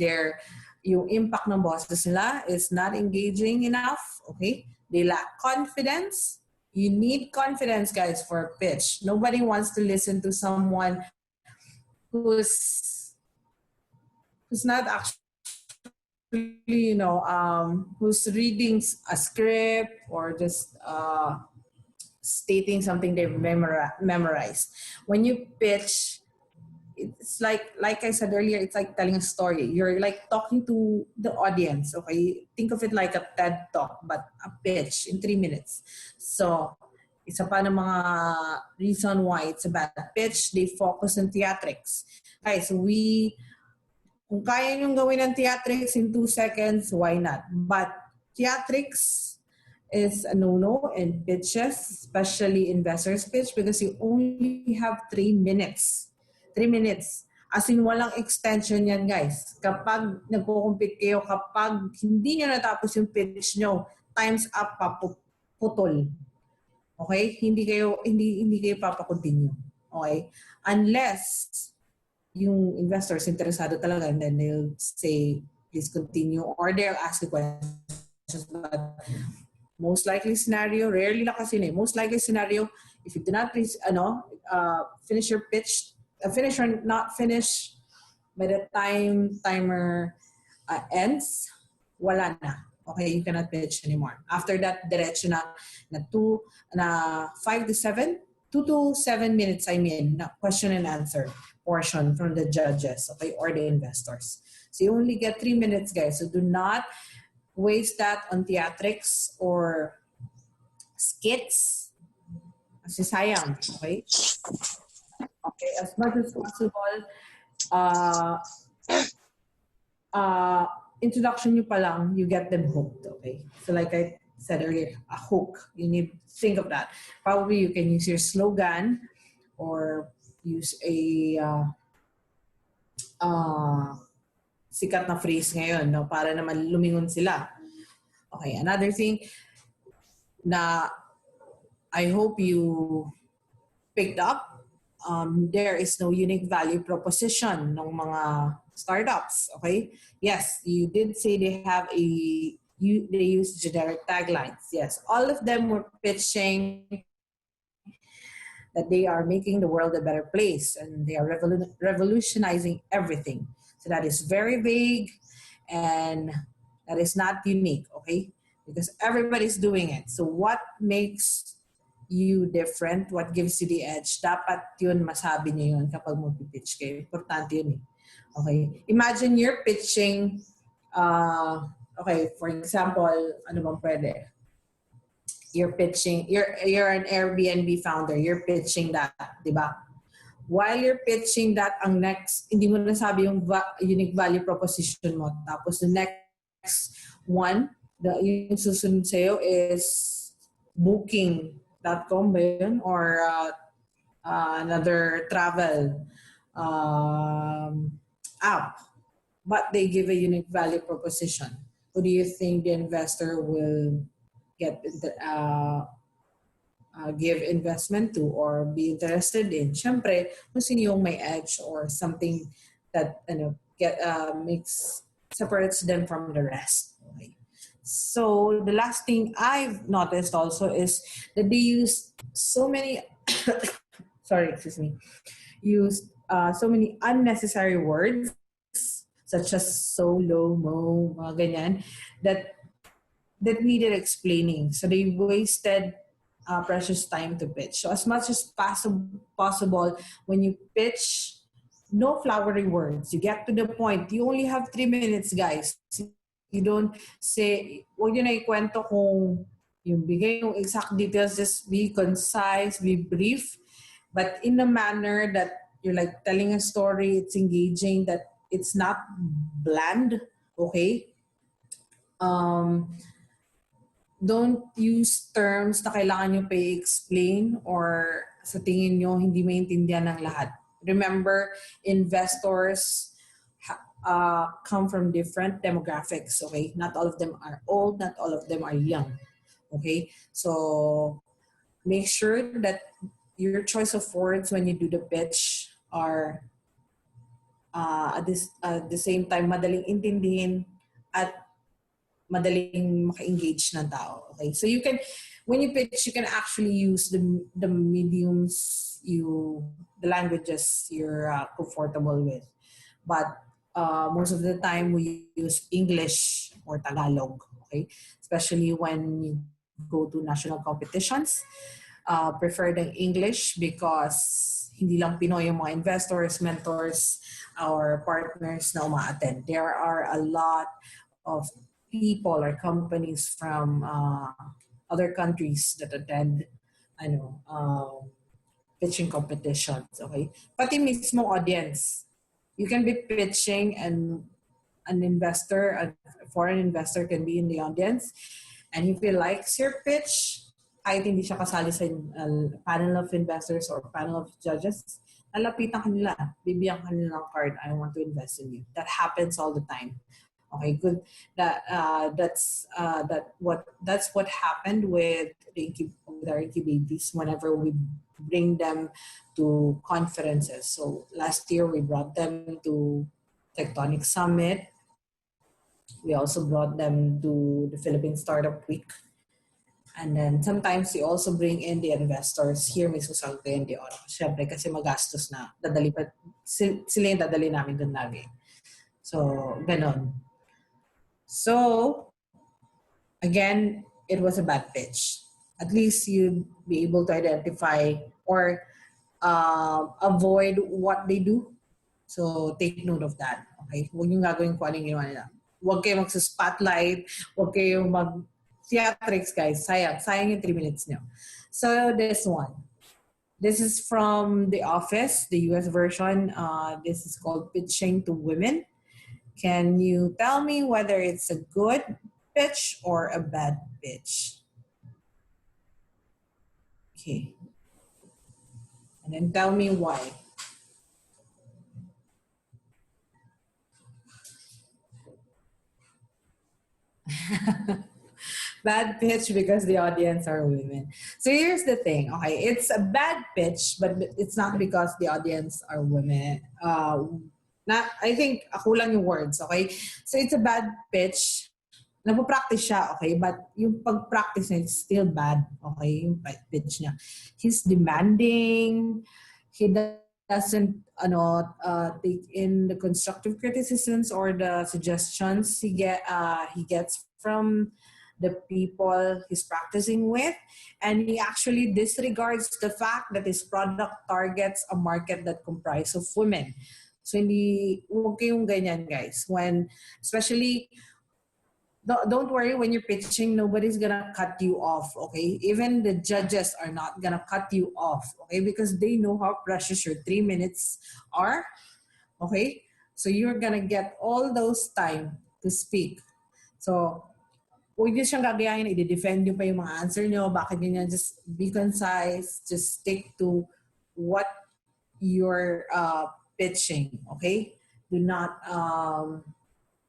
Yung impact ng bosses nila is not engaging enough. Okay? They lack confidence. You need confidence, guys, for a pitch. Nobody wants to listen to someone who's not actually, who's reading a script or just stating something they've memorized. When you pitch, it's like I said earlier, it's like telling a story. You're like talking to the audience, okay? Think of it like a TED Talk, but a pitch in 3 minutes. So, isa pa ng mga reason why it's a bad pitch, they focus on theatrics. Guys, we Kung kaya niyong gawin ng theatrics in 2 seconds, why not? But theatrics is a no-no in pitches, especially investors pitch, because you only have 3 minutes. 3 minutes. As in, walang extension yan, guys. Kapag nagko-compete kayo, kapag hindi nyo natapos yung pitch nyo, time's up, putol. Okay? Hindi kayo papakontinue. Okay? Unless yung investors interesado talaga, and then they'll say, please continue, or they'll ask the questions. But most likely scenario, rarely na kasi most likely scenario, if you do not finish your pitch, finish or not finish, by the time timer ends, wala na. Okay, you cannot pitch anymore. After that, diretso na 5 to 7, 2 to 7 minutes, na question and answer portion from the judges, okay, or the investors. So you only get 3 minutes, guys. So do not waste that on theatrics or skits. Kasi sayang, okay? Okay, as much as possible, introduction nyo pa lang, you get them hooked, okay? So like I said earlier, a hook. You need to think of that. Probably you can use your slogan or use a sikat na phrase ngayon, no? Para naman lumingon sila. Okay, another thing na I hope you picked up, there is no unique value proposition ng mga startups, okay? Yes, you did say they use generic taglines. Yes, all of them were pitching that they are making the world a better place and they are revolutionizing everything. So that is very vague and that is not unique, okay? Because everybody's doing it. So what makes you different, what gives you the edge, dapat yun masabi niyo yun kapag mag-pitch kayo. Importante yun eh. Okay? Imagine you're pitching, okay, for example, ano bang pwede? You're pitching, you're an Airbnb founder, you're pitching that, di ba? While you're pitching that, ang next, hindi mo nasabi yung unique value proposition mo. Tapos the next one, yung susunod sa'yo is booking.com ba yun? Or another travel app. But they give a unique value proposition. Who do you think the investor will give investment to or be interested in? Siyempre, kung sino yung may edge or something that separates them from the rest. Okay. So the last thing I've noticed also is that they use so many so many unnecessary words such as solo, mo, mga ganyan, that needed explaining. So they wasted precious time to pitch. So as much as possible, when you pitch, no flowery words. You get to the point. You only have 3 minutes, guys. You don't say, huwag yun na ikwento kung yung bigay yung exact details. Just be concise, be brief, but in a manner that you're like telling a story, it's engaging, that it's not bland, okay? Don't use terms na kailangan nyo pa i-explain or sa tingin nyo hindi maintindihan ng lahat. Remember, investors come from different demographics, okay? Not all of them are old, not all of them are young, okay? So make sure that your choice of words when you do the pitch are at the same time madaling intindihin at madaling maka-engage ng tao. Okay? So you can, when you pitch, you can actually use the mediums, the languages you're comfortable with. But most of the time we use English or Tagalog. Okay? Especially when you go to national competitions. Prefer the English because hindi lang Pinoy yung mga investors, mentors, or partners na uma-attend. There are a lot of people or companies from other countries that attend pitching competitions. Okay? Pati mismo audience. you can be pitching and an investor, a foreign investor can be in the audience. And if he likes your pitch, kahit hindi siya kasali sa panel of investors or panel of judges, nalapitan kanila, bibigyan kanila ng card, I want to invest in you. That happens all the time. Okay, good. That's what happened with our incubatees whenever we bring them to conferences. So last year we brought them to Tectonic Summit. We also brought them to the Philippine Startup Week. And then sometimes we also bring in the investors. Here may susaltin the oras. Siyempre kasi magastos na. Sila yung dadali namin dun lagi. So, ganon. So, again, it was a bad pitch. At least you'd be able to identify or avoid what they do. So, take note of that. Okay? Huwag yung gagawin kung anong ginawa nila. Huwag kayo magsa-spotlight. Huwag kayo theatrics, guys. Sayang yung 3 minutes nyo. So, this one. This is from The Office, the US version. This is called Pitching to Women. Can you tell me whether it's a good pitch or a bad pitch? Okay. And then tell me why. Bad pitch because the audience are women. So here's the thing, okay? It's a bad pitch, but it's not because the audience are women. I think ako lang yung words, okay? So it's a bad pitch. Nagpo-practice siya, okay? But yung pag-practice niya, it's still bad, okay? Yung pitch niya. He's demanding. He doesn't take in the constructive criticisms or the suggestions he gets from the people he's practicing with, and he actually disregards the fact that his product targets a market that comprises of women. So huwag kayong ganyan, guys. Especially, don't worry, when you're pitching, nobody's gonna cut you off, okay? Even the judges are not gonna cut you off, okay? Because they know how precious your 3 minutes are, okay? So you're gonna get all those time to speak. So, huwag niyo siyang gagayahin, i-defend niyo pa yung mga answer niyo, bakit niyo just be concise, just stick to what you're pitching, okay? Do not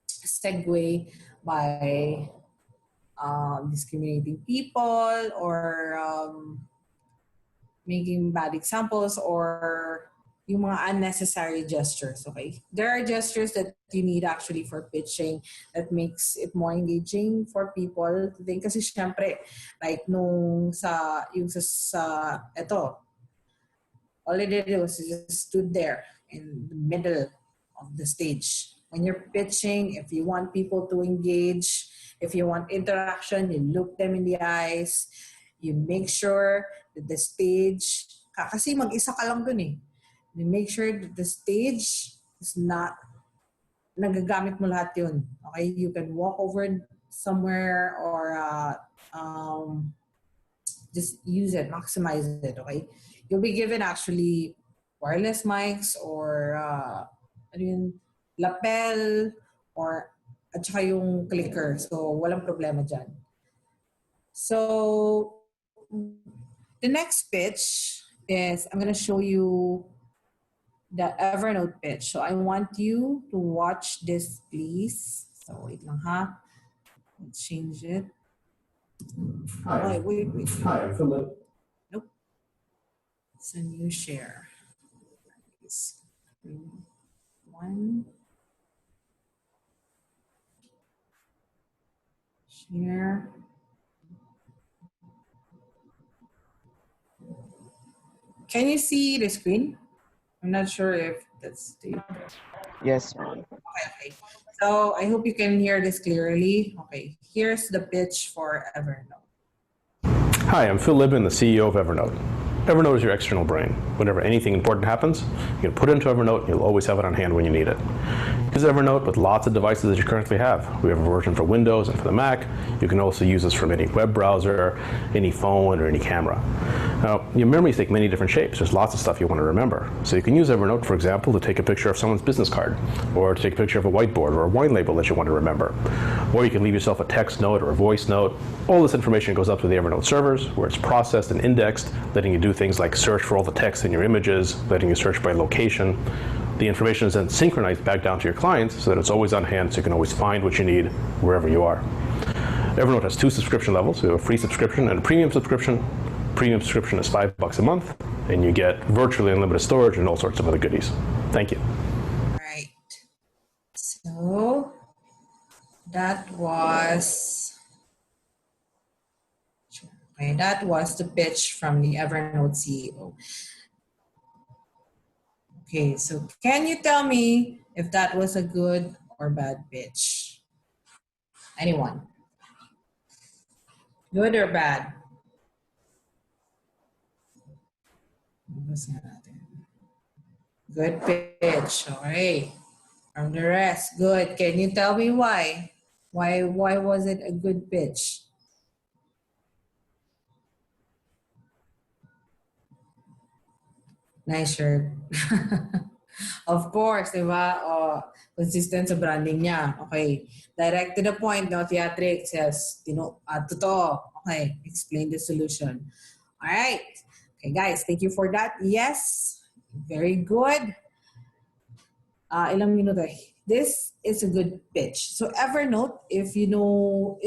segue by discriminating people or making bad examples or yung mga unnecessary gestures, okay? There are gestures that you need actually for pitching that makes it more engaging for people to think. Kasi syempre, like all he did was just stood there in the middle of the stage. When you're pitching, if you want people to engage, if you want interaction, you look them in the eyes, you make sure that the stage, kasi mag-isa ka lang dun eh. You make sure that the stage is not, nagagamit mo lahat yun. Okay? You can walk over somewhere or just use it, maximize it, okay? You'll be given actually wireless mics or lapel or at saka yung clicker. So, walang problema dyan. So, the next pitch is, I'm going to show you the Evernote pitch. So, I want you to watch this, please. So, wait lang ha. Let's change it. Hi. Wait. Hi, I'm Philip. Nope. It's a new share. One. Share. Can you see the screen? I'm not sure if that's the... Yes. Okay. So I hope you can hear this clearly. Okay, here's the pitch for Evernote. Hi, I'm Phil Libin, the CEO of Evernote. Evernote is your external brain. Whenever anything important happens, you can put it into Evernote and you'll always have it on hand when you need it. Use Evernote with lots of devices that you currently have. We have a version for Windows and for the Mac. You can also use this from any web browser, any phone, or any camera. Now, your memories take many different shapes. There's lots of stuff you want to remember. So you can use Evernote, for example, to take a picture of someone's business card, or to take a picture of a whiteboard or a wine label that you want to remember. Or you can leave yourself a text note or a voice note. All this information goes up to the Evernote servers, where it's processed and indexed, letting you do things like search for all the text in your images, letting you search by location. The information is then synchronized back down to your clients so that it's always on hand, so you can always find what you need wherever you are. Evernote has 2 subscription levels. We have a free subscription and a premium subscription. Premium subscription is $5 a month, and you get virtually unlimited storage and all sorts of other goodies. Thank you. All right. So that was the pitch from the Evernote CEO. Okay, so can you tell me if that was a good or bad pitch? Anyone? Good or bad? Good pitch. Okay. From the rest, good. Can you tell me why? Why was it a good pitch? Nice shirt. Of course, di ba? Consistent sa branding niya. Okay. Direct to the point, no? Theatrics, yes. Totoo. Okay. Explain the solution. All right. Okay, guys. Thank you for that. Yes. Very good. Ilang minuto. This is a good pitch. So Evernote, if you know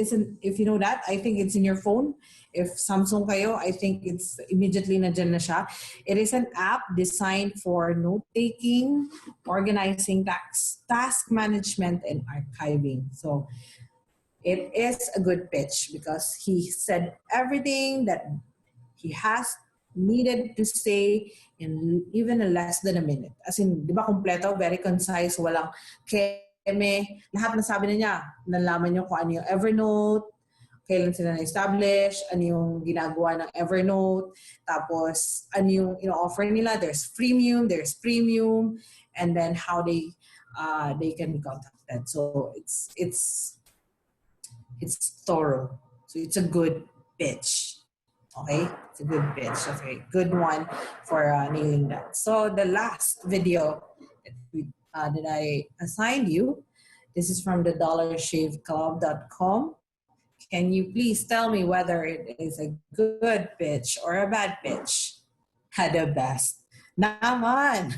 that, I think it's in your phone. If Samsung kayo, I think it's immediately nandiyan na siya. It is an app designed for note-taking, organizing task management, and archiving. So it is a good pitch because he said everything that he has needed to say in even less than a minute. As in, di ba kompleto, very concise, walang keme. Lahat nasabi na niya. Nalaman niyo kung ano yung Evernote, kailan sila na-establish, ano yung ginagawa ng Evernote, tapos ano yung ino-offer nila. There's freemium, and then how they can be contacted. So it's thorough. So it's a good pitch. Okay, it's a good pitch. Okay, good one for nailing that. So the last video that I assigned you, this is from the dollarshaveclub.com. Can you please tell me whether it is a good pitch or a bad pitch? The best. Naman.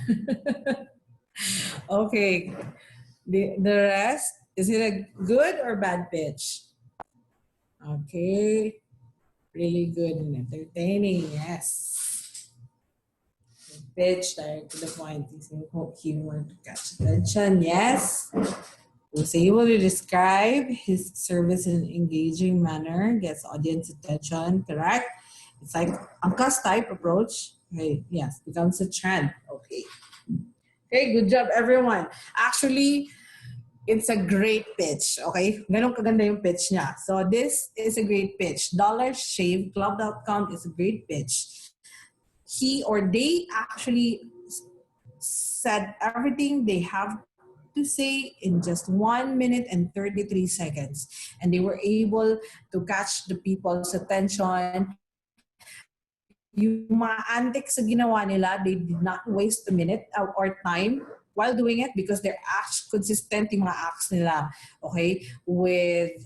Okay. The rest, is it a good or bad pitch? Okay. Really good and entertaining, yes. The pitch, direct to the point, using humor to catch attention, yes. Was able to describe his service in an engaging manner, gets audience attention, correct? It's like Angkas type approach. Okay, yes, becomes a trend. Okay. Okay, good job everyone. Actually, it's a great pitch, okay? Ganun kaganda yung pitch niya. So this is a great pitch. dollarshaveclub.com is a great pitch. He or they actually said everything they have to say in just 1 minute and 33 seconds. And they were able to catch the people's attention. Yung mga antics sa ginawa nila, they did not waste a minute or time while doing it because they're consistent yung mga acts nila, okay, with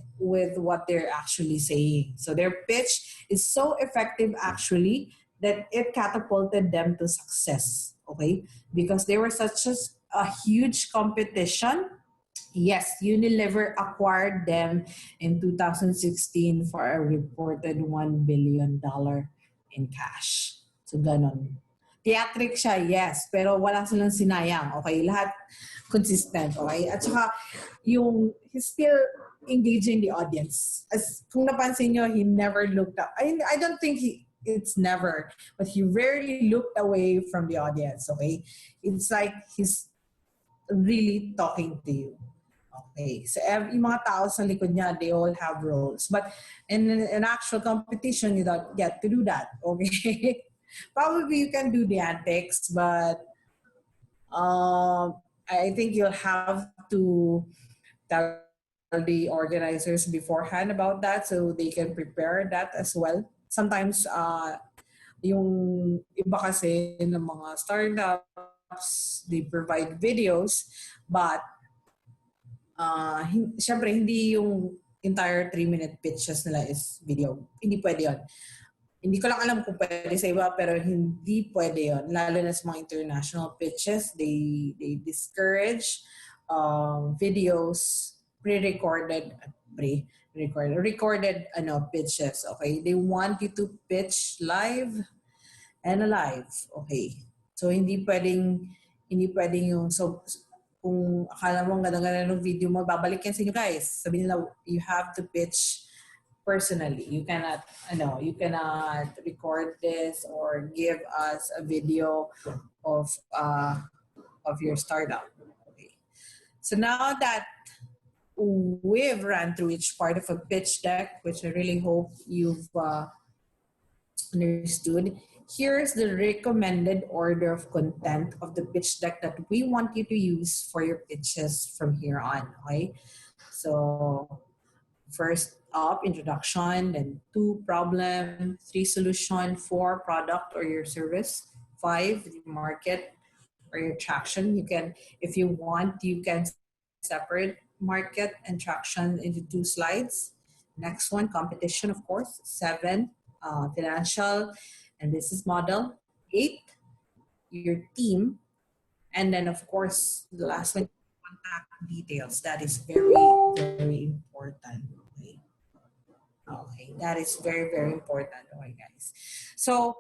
what they're actually saying. So their pitch is so effective actually that it catapulted them to success, okay, because they were such a huge competition. Yes, Unilever acquired them in 2016 for a reported $1 billion in cash. So ganon. Theatric siya, yes, pero wala silang sinayang, okay? Lahat consistent, okay? At saka, he's still engaging the audience. As kung napansin nyo, he never looked up. I don't think it's never, but he rarely looked away from the audience, okay? It's like he's really talking to you. Okay, so yung mga tao sa likod niya, they all have roles. But in an actual competition, you don't get to do that, okay? Probably you can do the antics, but I I think you'll have to tell the organizers beforehand about that so they can prepare that as well. Sometimes yung iba kasi ng mga startups, they provide videos, but syempre hindi yung entire 3-minute pitches nila is video. Hindi pwede yun. Hindi ko lang alam kung pwede sa iba, pero hindi pwede yun. Lalo na sa mga international pitches, they discourage videos, recorded pitches. Okay, they want you to pitch live and alive. Okay, so hindi pwedeng yung kung akala mo ang ganda-ganda ng video mo, babalik yan sa inyo guys. Sabi nila, you have to pitch personally. You cannot record this or give us a video of your startup. Okay. So now that we've run through each part of a pitch deck, which I really hope you've understood, here's the recommended order of content of the pitch deck that we want you to use for your pitches from here on. Okay. So first up, introduction, then 2, problem, 3, solution, 4, product or your service, 5, the market or your traction. You can, if you want, you can separate market and traction into 2 slides. Next one, competition, of course. 7, financial and business model. 8, your team. And then, of course, the last one, contact details. That is very, very important. Okay, that is very, very important. Okay, guys. So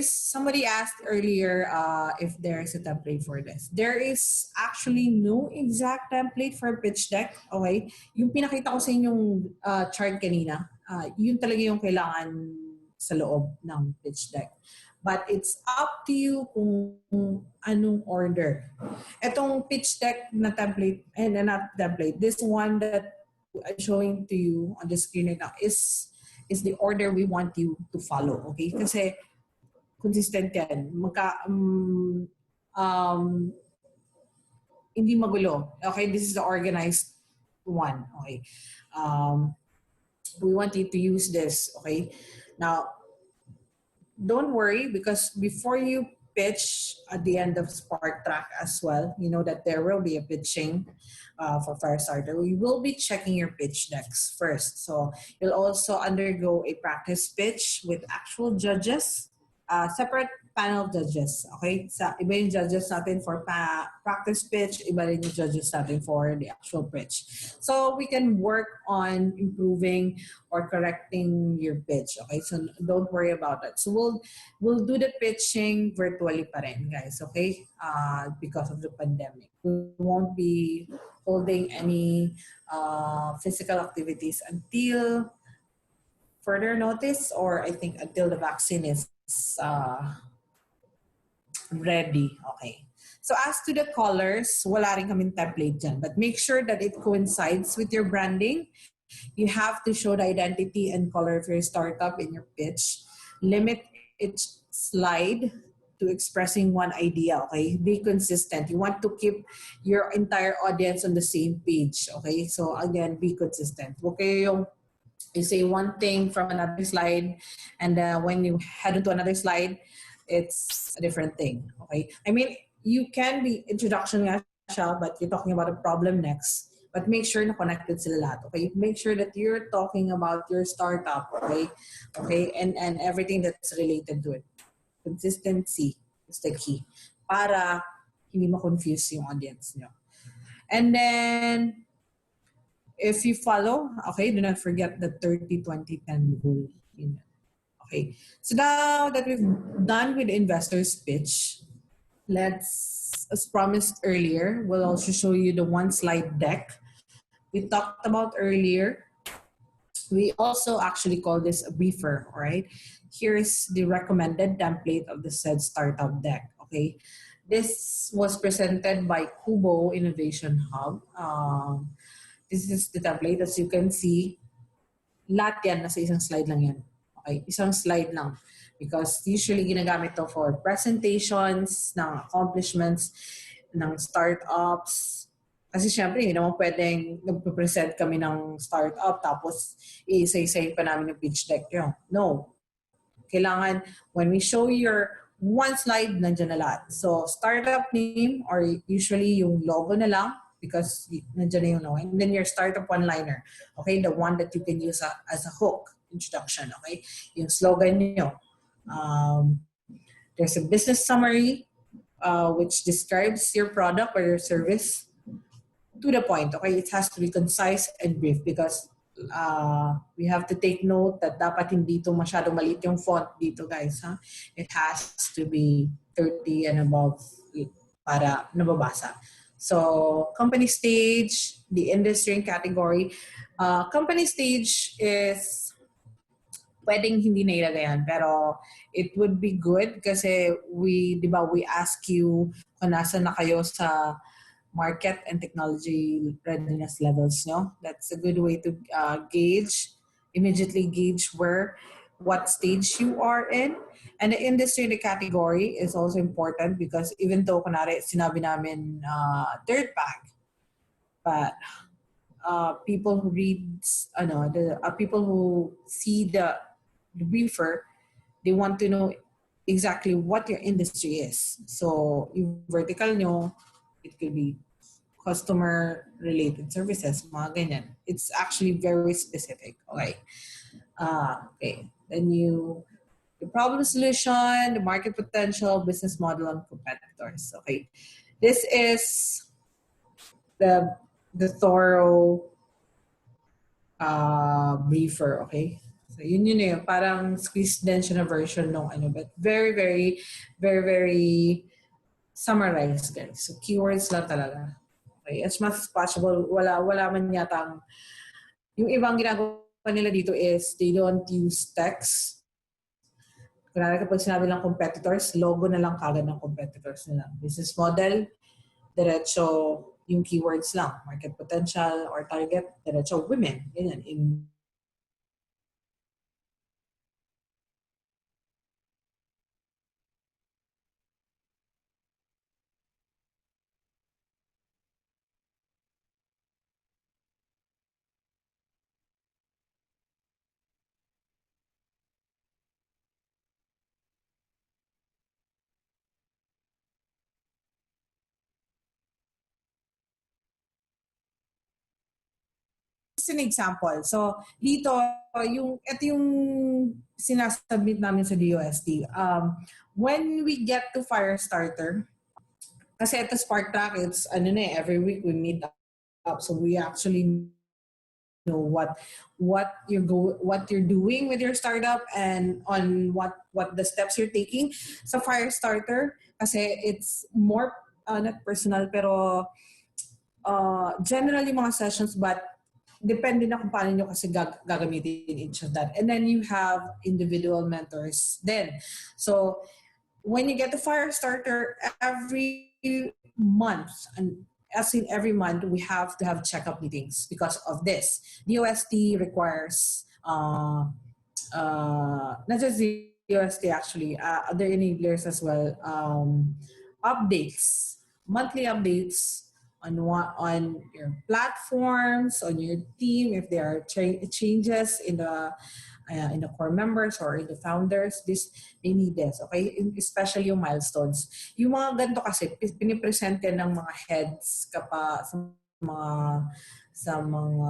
somebody asked earlier if there is a template for this. There is actually no exact template for a pitch deck. Okay, yung pinakita ko sa inyong chart kanina, yun talaga yung kailangan sa loob ng pitch deck. But it's up to you kung anong order. Etong pitch deck na template, not template, this one that I'm showing to you on the screen right now is the order we want you to follow. Okay? Kasi consistent yan. Hindi magulo. Okay? This is the organized one. Okay? We want you to use this. Okay? Now, don't worry because before you pitch at the end of Spark Track as well, you know that there will be a pitching for Firestarter. We will be checking your pitch decks first. So you'll also undergo a practice pitch with actual judges, separate panel judges. Okay? Iba yung judges natin for practice pitch, iba rin yung judges natin for the actual pitch. So we can work on improving or correcting your pitch. Okay? So don't worry about that. So we'll do the pitching virtually pa rin, guys. Okay? Because of the pandemic. We won't be holding any physical activities until further notice, or I think until the vaccine is ready. Okay. So as to the colors, wala rin kaming template dyan. But make sure that it coincides with your branding. You have to show the identity and color of your startup in your pitch. Limit each slide to expressing one idea, okay? Be consistent. You want to keep your entire audience on the same page, okay? So again, be consistent. Okay, you say one thing from another slide, and when you head into another slide, it's a different thing, okay? I mean, you can be introduction nga siya, but you're talking about a problem next. But make sure na connected sila lahat, okay? Make sure that you're talking about your startup, okay? Okay, and everything that's related to it. Consistency is the key para hindi ma-confuse yung audience nyo. And then, if you follow, okay, do not forget the 30-20-10 rule. Okay, so now that we've done with the investor's pitch, let's, as promised earlier, we'll also show you the 1-slide deck we talked about earlier. We also actually call this a briefer, all right? Here's the recommended template of the said startup deck, okay? This was presented by Kubo Innovation Hub. This is the template. As you can see, lahat yan, nasa isang slide lang yan. Okay, isang slide lang. Because usually ginagamit to for presentations ng accomplishments. ng startups. Kasi syempre, hindi naman pwedeng nagpe-present kami ng startup tapos i-say pa namin yung pitch deck nyo. No. Kailangan, when we show your one slide, nandiyan na lahat. So, startup name or usually yung logo na lang because nandiyan na yung logo. And then your startup one-liner. Okay? The one that you can use as a hook introduction. Okay? Yung slogan nyo. There's a business summary which describes your product or your service to the point. Okay, it has to be concise and brief because we have to take note that dapat hindi ito masyadong maliit yung font dito, guys. Ha? It has to be 30 and above para nababasa. So, company stage, the industry and category. Company stage is pwedeng hindi na ilagay yan, pero it would be good kasi di ba, we ask you kung nasa na kayo sa market and technology readiness levels, no? That's a good way to immediately gauge what stage you are in. And the industry, the category is also important because even though kunwari sinabi namin third bag, but people who people who see the briefer, they want to know exactly what your industry is. So, yung vertical nyo, it could be customer-related services, mga ganyan. It's actually very specific. Okay. Okay. Then the problem solution, the market potential, business model, and competitors. Okay. This is the thorough briefer. Okay. So yun parang squeezed din siya na version ng but very, very, very, very summarized, guys. So keywords lang talaga. Okay, as much as possible, wala man yata yung ibang ginagawa nila dito is they don't use text. Kunwari kapag sinabi lang competitors, logo na lang kagad ng competitors nila. Business model, diretso yung keywords lang. Market potential or target, diretso women. Ganyan. An example. So, dito, ito yung sinasubmit namin sa DOST. When we get to Firestarter, kasi ito Spark Track, it's every week we meet up. So, we actually know what you're doing with your startup and on what the steps you're taking. So, Firestarter, kasi it's more, not personal, pero generally mga sessions, but depende na kung paano nyo kasi gagamitin each of that. And then you have individual mentors then. So, when you get the Firestarter, every month, and as in every month, we have to have checkup meetings because of this. DOST requires, not just DOST actually, other enablers as well, updates, monthly updates, on your platforms, on your team, if there are changes in the core members or in the founders, they need this, okay? Especially yung milestones. Yung mga ganito kasi, pinipresent yan ng mga heads sa mga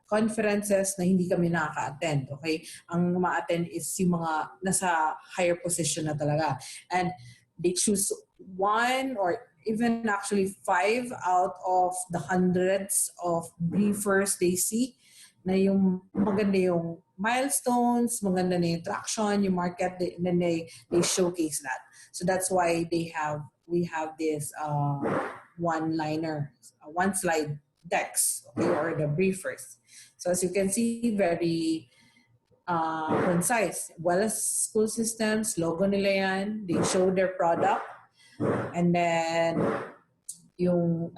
conferences na hindi kami nakaka-attend, okay? Ang ma-attend is yung mga nasa higher position na talaga. And they choose one or even actually 5 out of the hundreds of briefers they see na yung maganda yung milestones, maganda na yung traction, yung market, then they showcase that. So that's why we have this one-liner, one-slide decks, okay, or the briefers. So as you can see, very concise. Well as school systems, logo nila yan, they show their product. And then, yung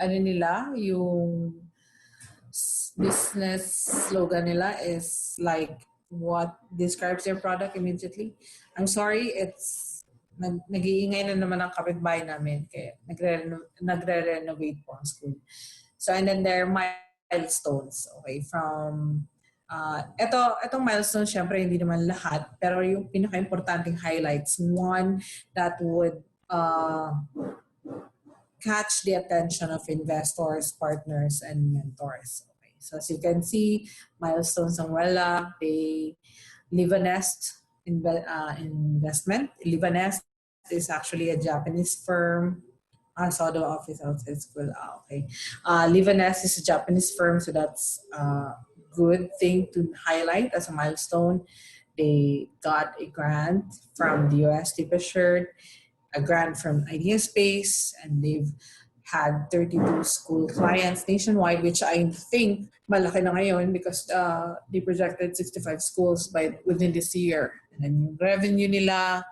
business slogan nila is like what describes their product immediately. I'm sorry, it's nag-iingay na naman ang kapitbahay namin. Kaya nagre-renovate po ang school. So, and then there are milestones. Okay, from etong milestone, syempre hindi naman lahat, pero yung pinaka-importanting highlights, one that would catch the attention of investors, partners, and mentors. Okay, so as you can see, milestones ng Wella, they leave a nest investment. Leave a nest is actually a Japanese firm. I saw the office outside school. Okay. Leave a nest is a Japanese firm, so that's a good thing to highlight as a milestone. They got a grant from the US T-shirt, a grant from b.i.t.e.s, and they've had 32 school clients nationwide, which I think malaki na ngayon because they projected 65 schools within this year. And then yung revenue nila,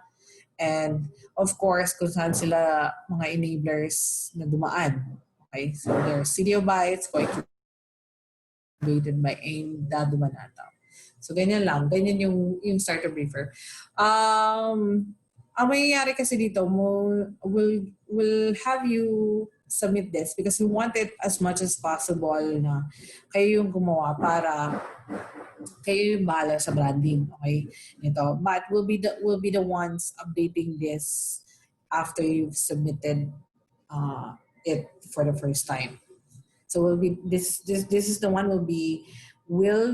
and of course, kung saan sila mga enablers na dumaan. Okay, so there's City of b.i.t.e.s, co-incubated by AIM, Dadumanata. So ganyan lang, ganyan yung starter briefer. Ang mangyayari kasi dito, we'll have you submit this because we want it as much as possible na kayo yung gumawa para kayo yung bahala sa branding, okay? Ito, but we'll be the ones updating this after you've submitted it for the first time. So we'll be this is the one we'll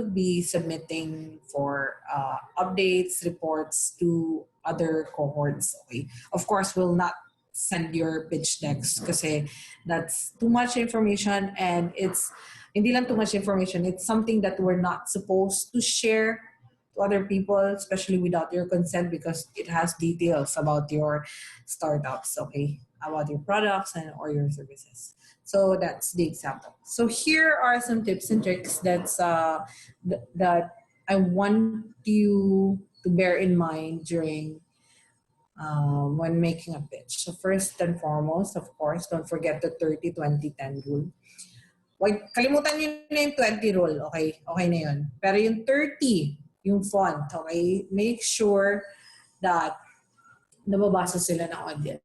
be submitting for updates, reports to other cohorts. Okay, of course, we'll not send your pitch decks kasi that's too much information, and it's hindi lang too much information. It's something that we're not supposed to share to other people, especially without your consent, because it has details about your startups. Okay, about your products or your services. So that's the example. So here are some tips and tricks that I want you to bear in mind during when making a pitch. So first and foremost, of course, don't forget the 30-20-10 rule. Wag, kalimutan nyo na yung 20 rule, okay? Okay na yun. Pero yung 30, yung font, okay? Make sure that nababasa sila ng audience.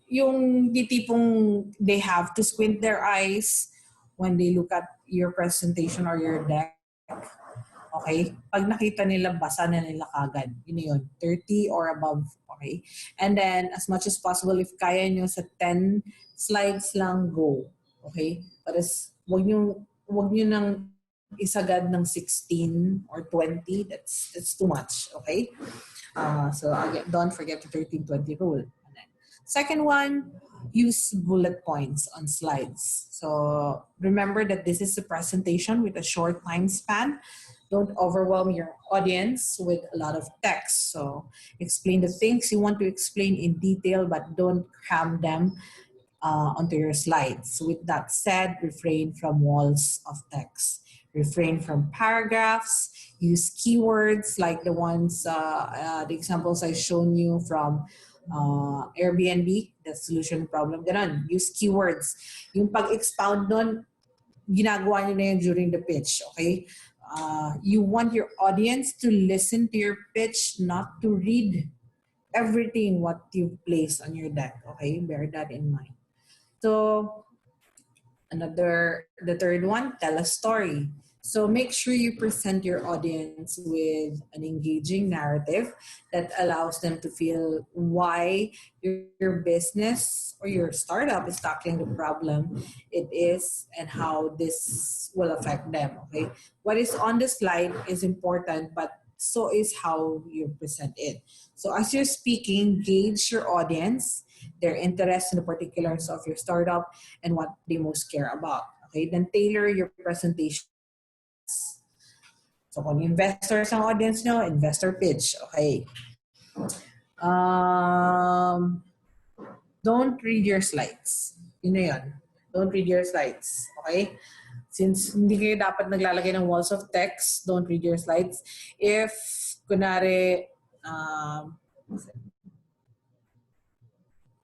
Yung di tipong they have to squint their eyes when they look at your presentation or your deck. Okay? Pag nakita nila, basa na nila kagad. Yun, 30 or above. Okay? And then, as much as possible, if kaya nyo sa 10 slides lang, go. Okay? But wag nyo nang isagad ng 16 or 20. That's too much. Okay? So again, don't forget the 13-20 rule. Second one, use bullet points on slides. So remember that this is a presentation with a short time span. Don't overwhelm your audience with a lot of text. So explain the things you want to explain in detail, but don't cram them onto your slides. So with that said, refrain from walls of text. Refrain from paragraphs. Use keywords like the ones, the examples I've shown you from Airbnb, the solution problem, ganun. Use keywords. Yung pag-expound nun, ginagawa nyo na yun during the pitch, okay? You want your audience to listen to your pitch, not to read everything what you place on your deck, okay? Bear that in mind. So, the third one, tell a story. So make sure you present your audience with an engaging narrative that allows them to feel why your business or your startup is tackling the problem it is and how this will affect them. Okay, what is on the slide is important, but so is how you present it. So as you're speaking, gauge your audience, their interest in the particulars of your startup and what they most care about. Okay, then tailor your presentation. So kung investors ang audience nyo, investor pitch. Okay. Don't read your slides. Yun na yun. Don't read your slides. Okay? Since hindi kayo dapat naglalagay ng walls of text, don't read your slides. If, kunwari,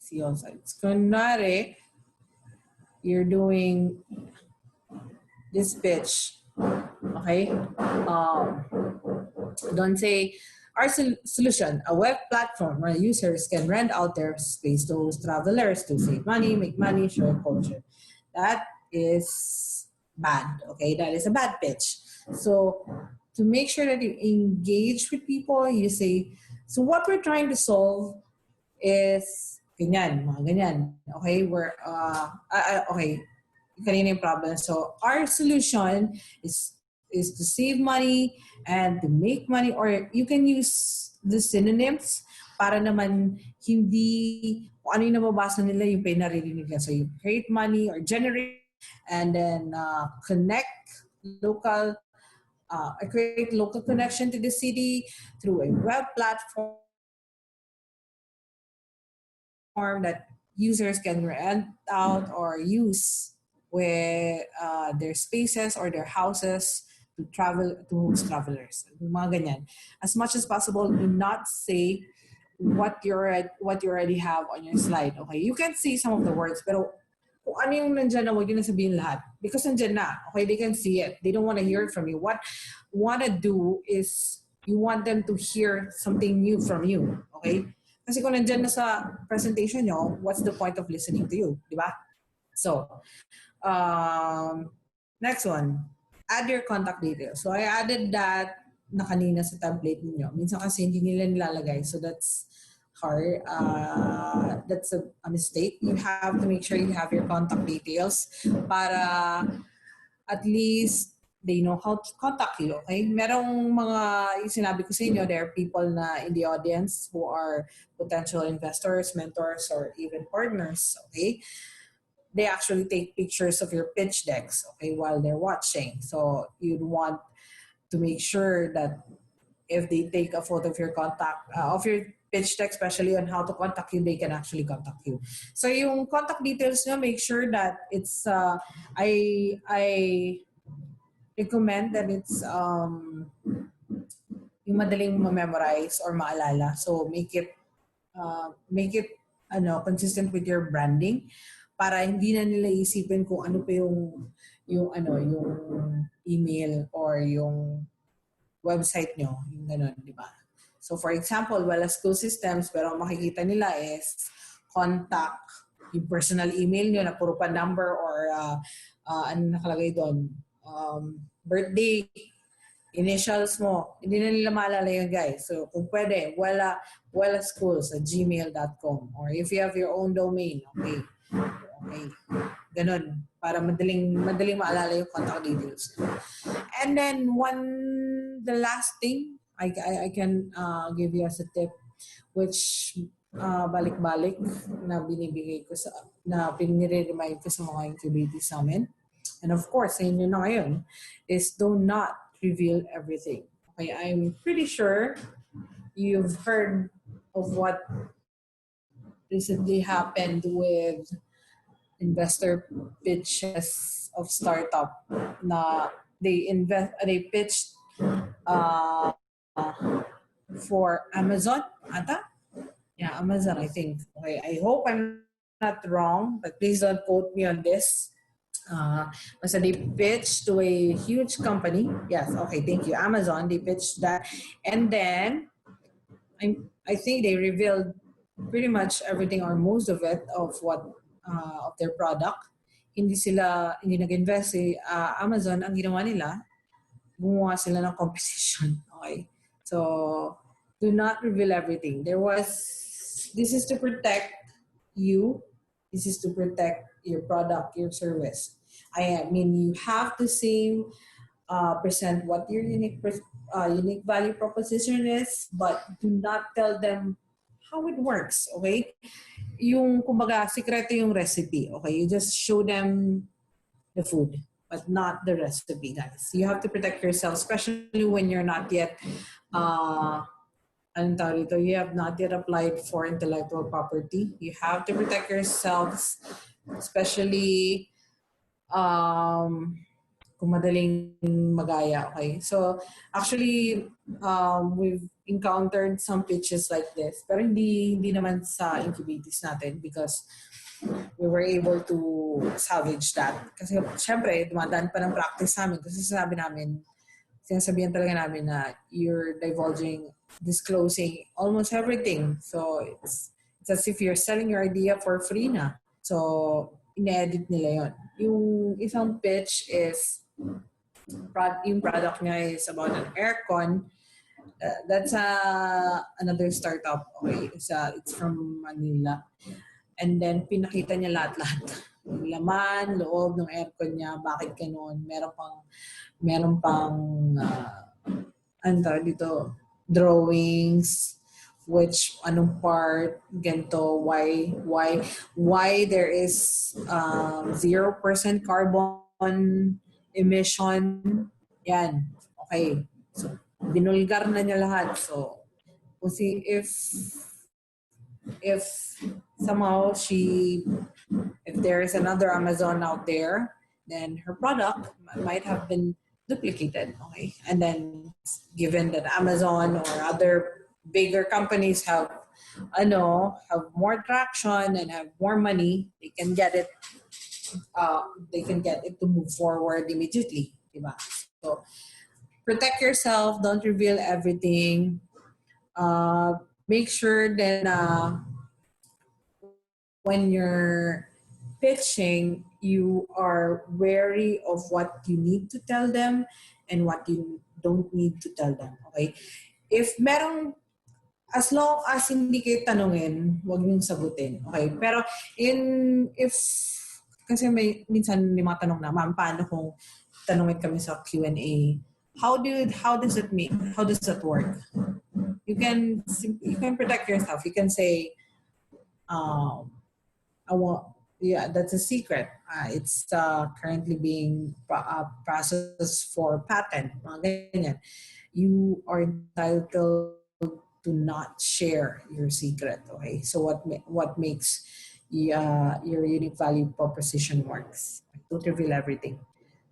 see on slides. Kunwari, you're doing this pitch. Okay? Don't say, Our solution, a web platform where users can rent out their space to host travelers to save money, make money, share culture. That is bad, okay? That is a bad pitch. So to make sure that you engage with people, you say, so what we're trying to solve is ganyan, mga ganyan. Okay, okay, kanina yung problem. So our solution is to save money and to make money, or you can use the synonyms para naman hindi kung ano yung nababasa nila yung pinaririnig nila. So you create money or generate and then connect local, create local connection to the city through a web platform that users can rent out or use with their spaces or their houses to travel, to host travelers. Mga ganyan. As much as possible, do not say what you already have on your slide. Okay, you can see some of the words, pero kung ano yung nandyan na, huwag yun na sabihin lahat. Because nandyan na, okay, they can see it. They don't want to hear it from you. What you want to do is you want them to hear something new from you. Okay? Kasi kung nandyan na sa presentation nyo, what's the point of listening to you? Di ba? So, next one. Add your contact details. So, I added that na kanina sa template niyo. Minsan kasi hindi nila nilalagay. So, that's hard. That's a mistake. You have to make sure you have your contact details para at least they know how to contact you, okay? Merong mga, yung sinabi ko sa inyo, there are people na in the audience who are potential investors, mentors, or even partners, okay? They actually take pictures of your pitch decks, okay, while they're watching. So you'd want to make sure that if they take a photo of your contact, of your pitch deck, especially on how to contact you, they can actually contact you. So yung contact details nyo, make sure that it's, I recommend that it's yung madaling ma-memorize or maalala. So make it consistent with your branding para hindi na nila isipin kung ano pa yung email or yung website nyo, yung ganun, di ba? So for example, Wella School Systems, pero makikita nila is contact, yung personal email nyo na puro pa number or ano nakalagay doon, birthday, initials mo, hindi na nila maalala yun, guys. So kung pwede, wellaschools@gmail.com, or if you have your own domain, okay, ganun, para madaling maalala yung contact details. And then the last thing I can give you as a tip, which balik-balik na binibigay ko na pinire-remind ko sa mga incubatees namin. And of course, sa inyo na ngayon, is do not reveal everything. Okay, I'm pretty sure you've heard of what recently happened with investor pitches of startup na they pitched for Amazon ata? Yeah, Amazon, I think. Okay, I hope I'm not wrong, but please don't quote me on this. So they pitched to a huge company. Yes, okay, thank you. Amazon, they pitched that. And then I think they revealed pretty much everything or most of it of their product. Hindi nag-invest Amazon, ang ginawa nila, gumawa sila ng competition. Okay? So do not reveal everything. This is to protect you. This is to protect your product, your service. I mean, you have to present what your unique value proposition is, but do not tell them how it works, okay? Yung, kumbaga, sikreto yung recipe, okay? You just show them the food, but not the recipe, guys. You have to protect yourself, especially when you're not yet, you have not yet applied for intellectual property. You have to protect yourselves, especially kung madaling magaya, okay? So, actually, we've encountered some pitches like this, pero hindi naman sa incubatees natin because we were able to salvage that. Kasi, syempre, dumadaan pa ng practice namin kasi sinasabihan talaga namin na you're divulging disclosing almost everything. So it's as if you're selling your idea for free na. So ine-edit nila yon. Yung isang pitch is yung product niya is about an aircon. That's another startup. Okay, it's from Manila. And then pinakita niya lahat-lahat. Yung laman, loob ng aircon niya, bakit ganun. Meron pang ano tawag dito, drawings, which anong part, ganito, why there is 0% carbon emission. Yan. Okay. So, binulgar na niya lahat. So, we'll see if somehow if there is another Amazon out there, then her product might have been duplicated. Okay. And then given that Amazon or other bigger companies have more traction and have more money, they can get it to move forward immediately. Diba? So protect yourself, don't reveal everything. Make sure that when you're pitching, you are wary of what you need to tell them and what you don't need to tell them. Okay? As long as hindi kayo tanungin, huwag niyong sagutin. Okay? Pero kasi minsan may mga tanong na, ma'am, paano kung tanungin kami sa Q&A? How does that work? You can protect yourself. You can say, that's a secret. It's currently being processed for patent. Mga ganyan. You are entitled to not share your secret. Okay, so what makes your unique value proposition works? Don't reveal everything.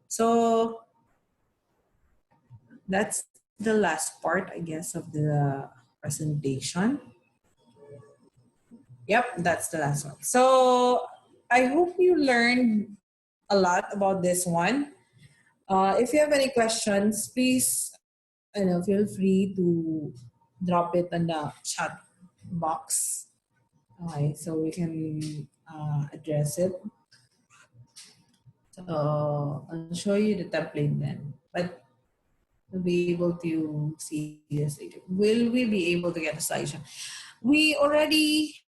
So that's the last part, I guess, of the presentation. Yep, that's the last one. So I hope you learned a lot about this one. If you have any questions, please feel free to drop it in the chat box. Okay, so we can address it. So I'll show you the template then. But we'll be able to see this later. Will we be able to get a slideshow? We already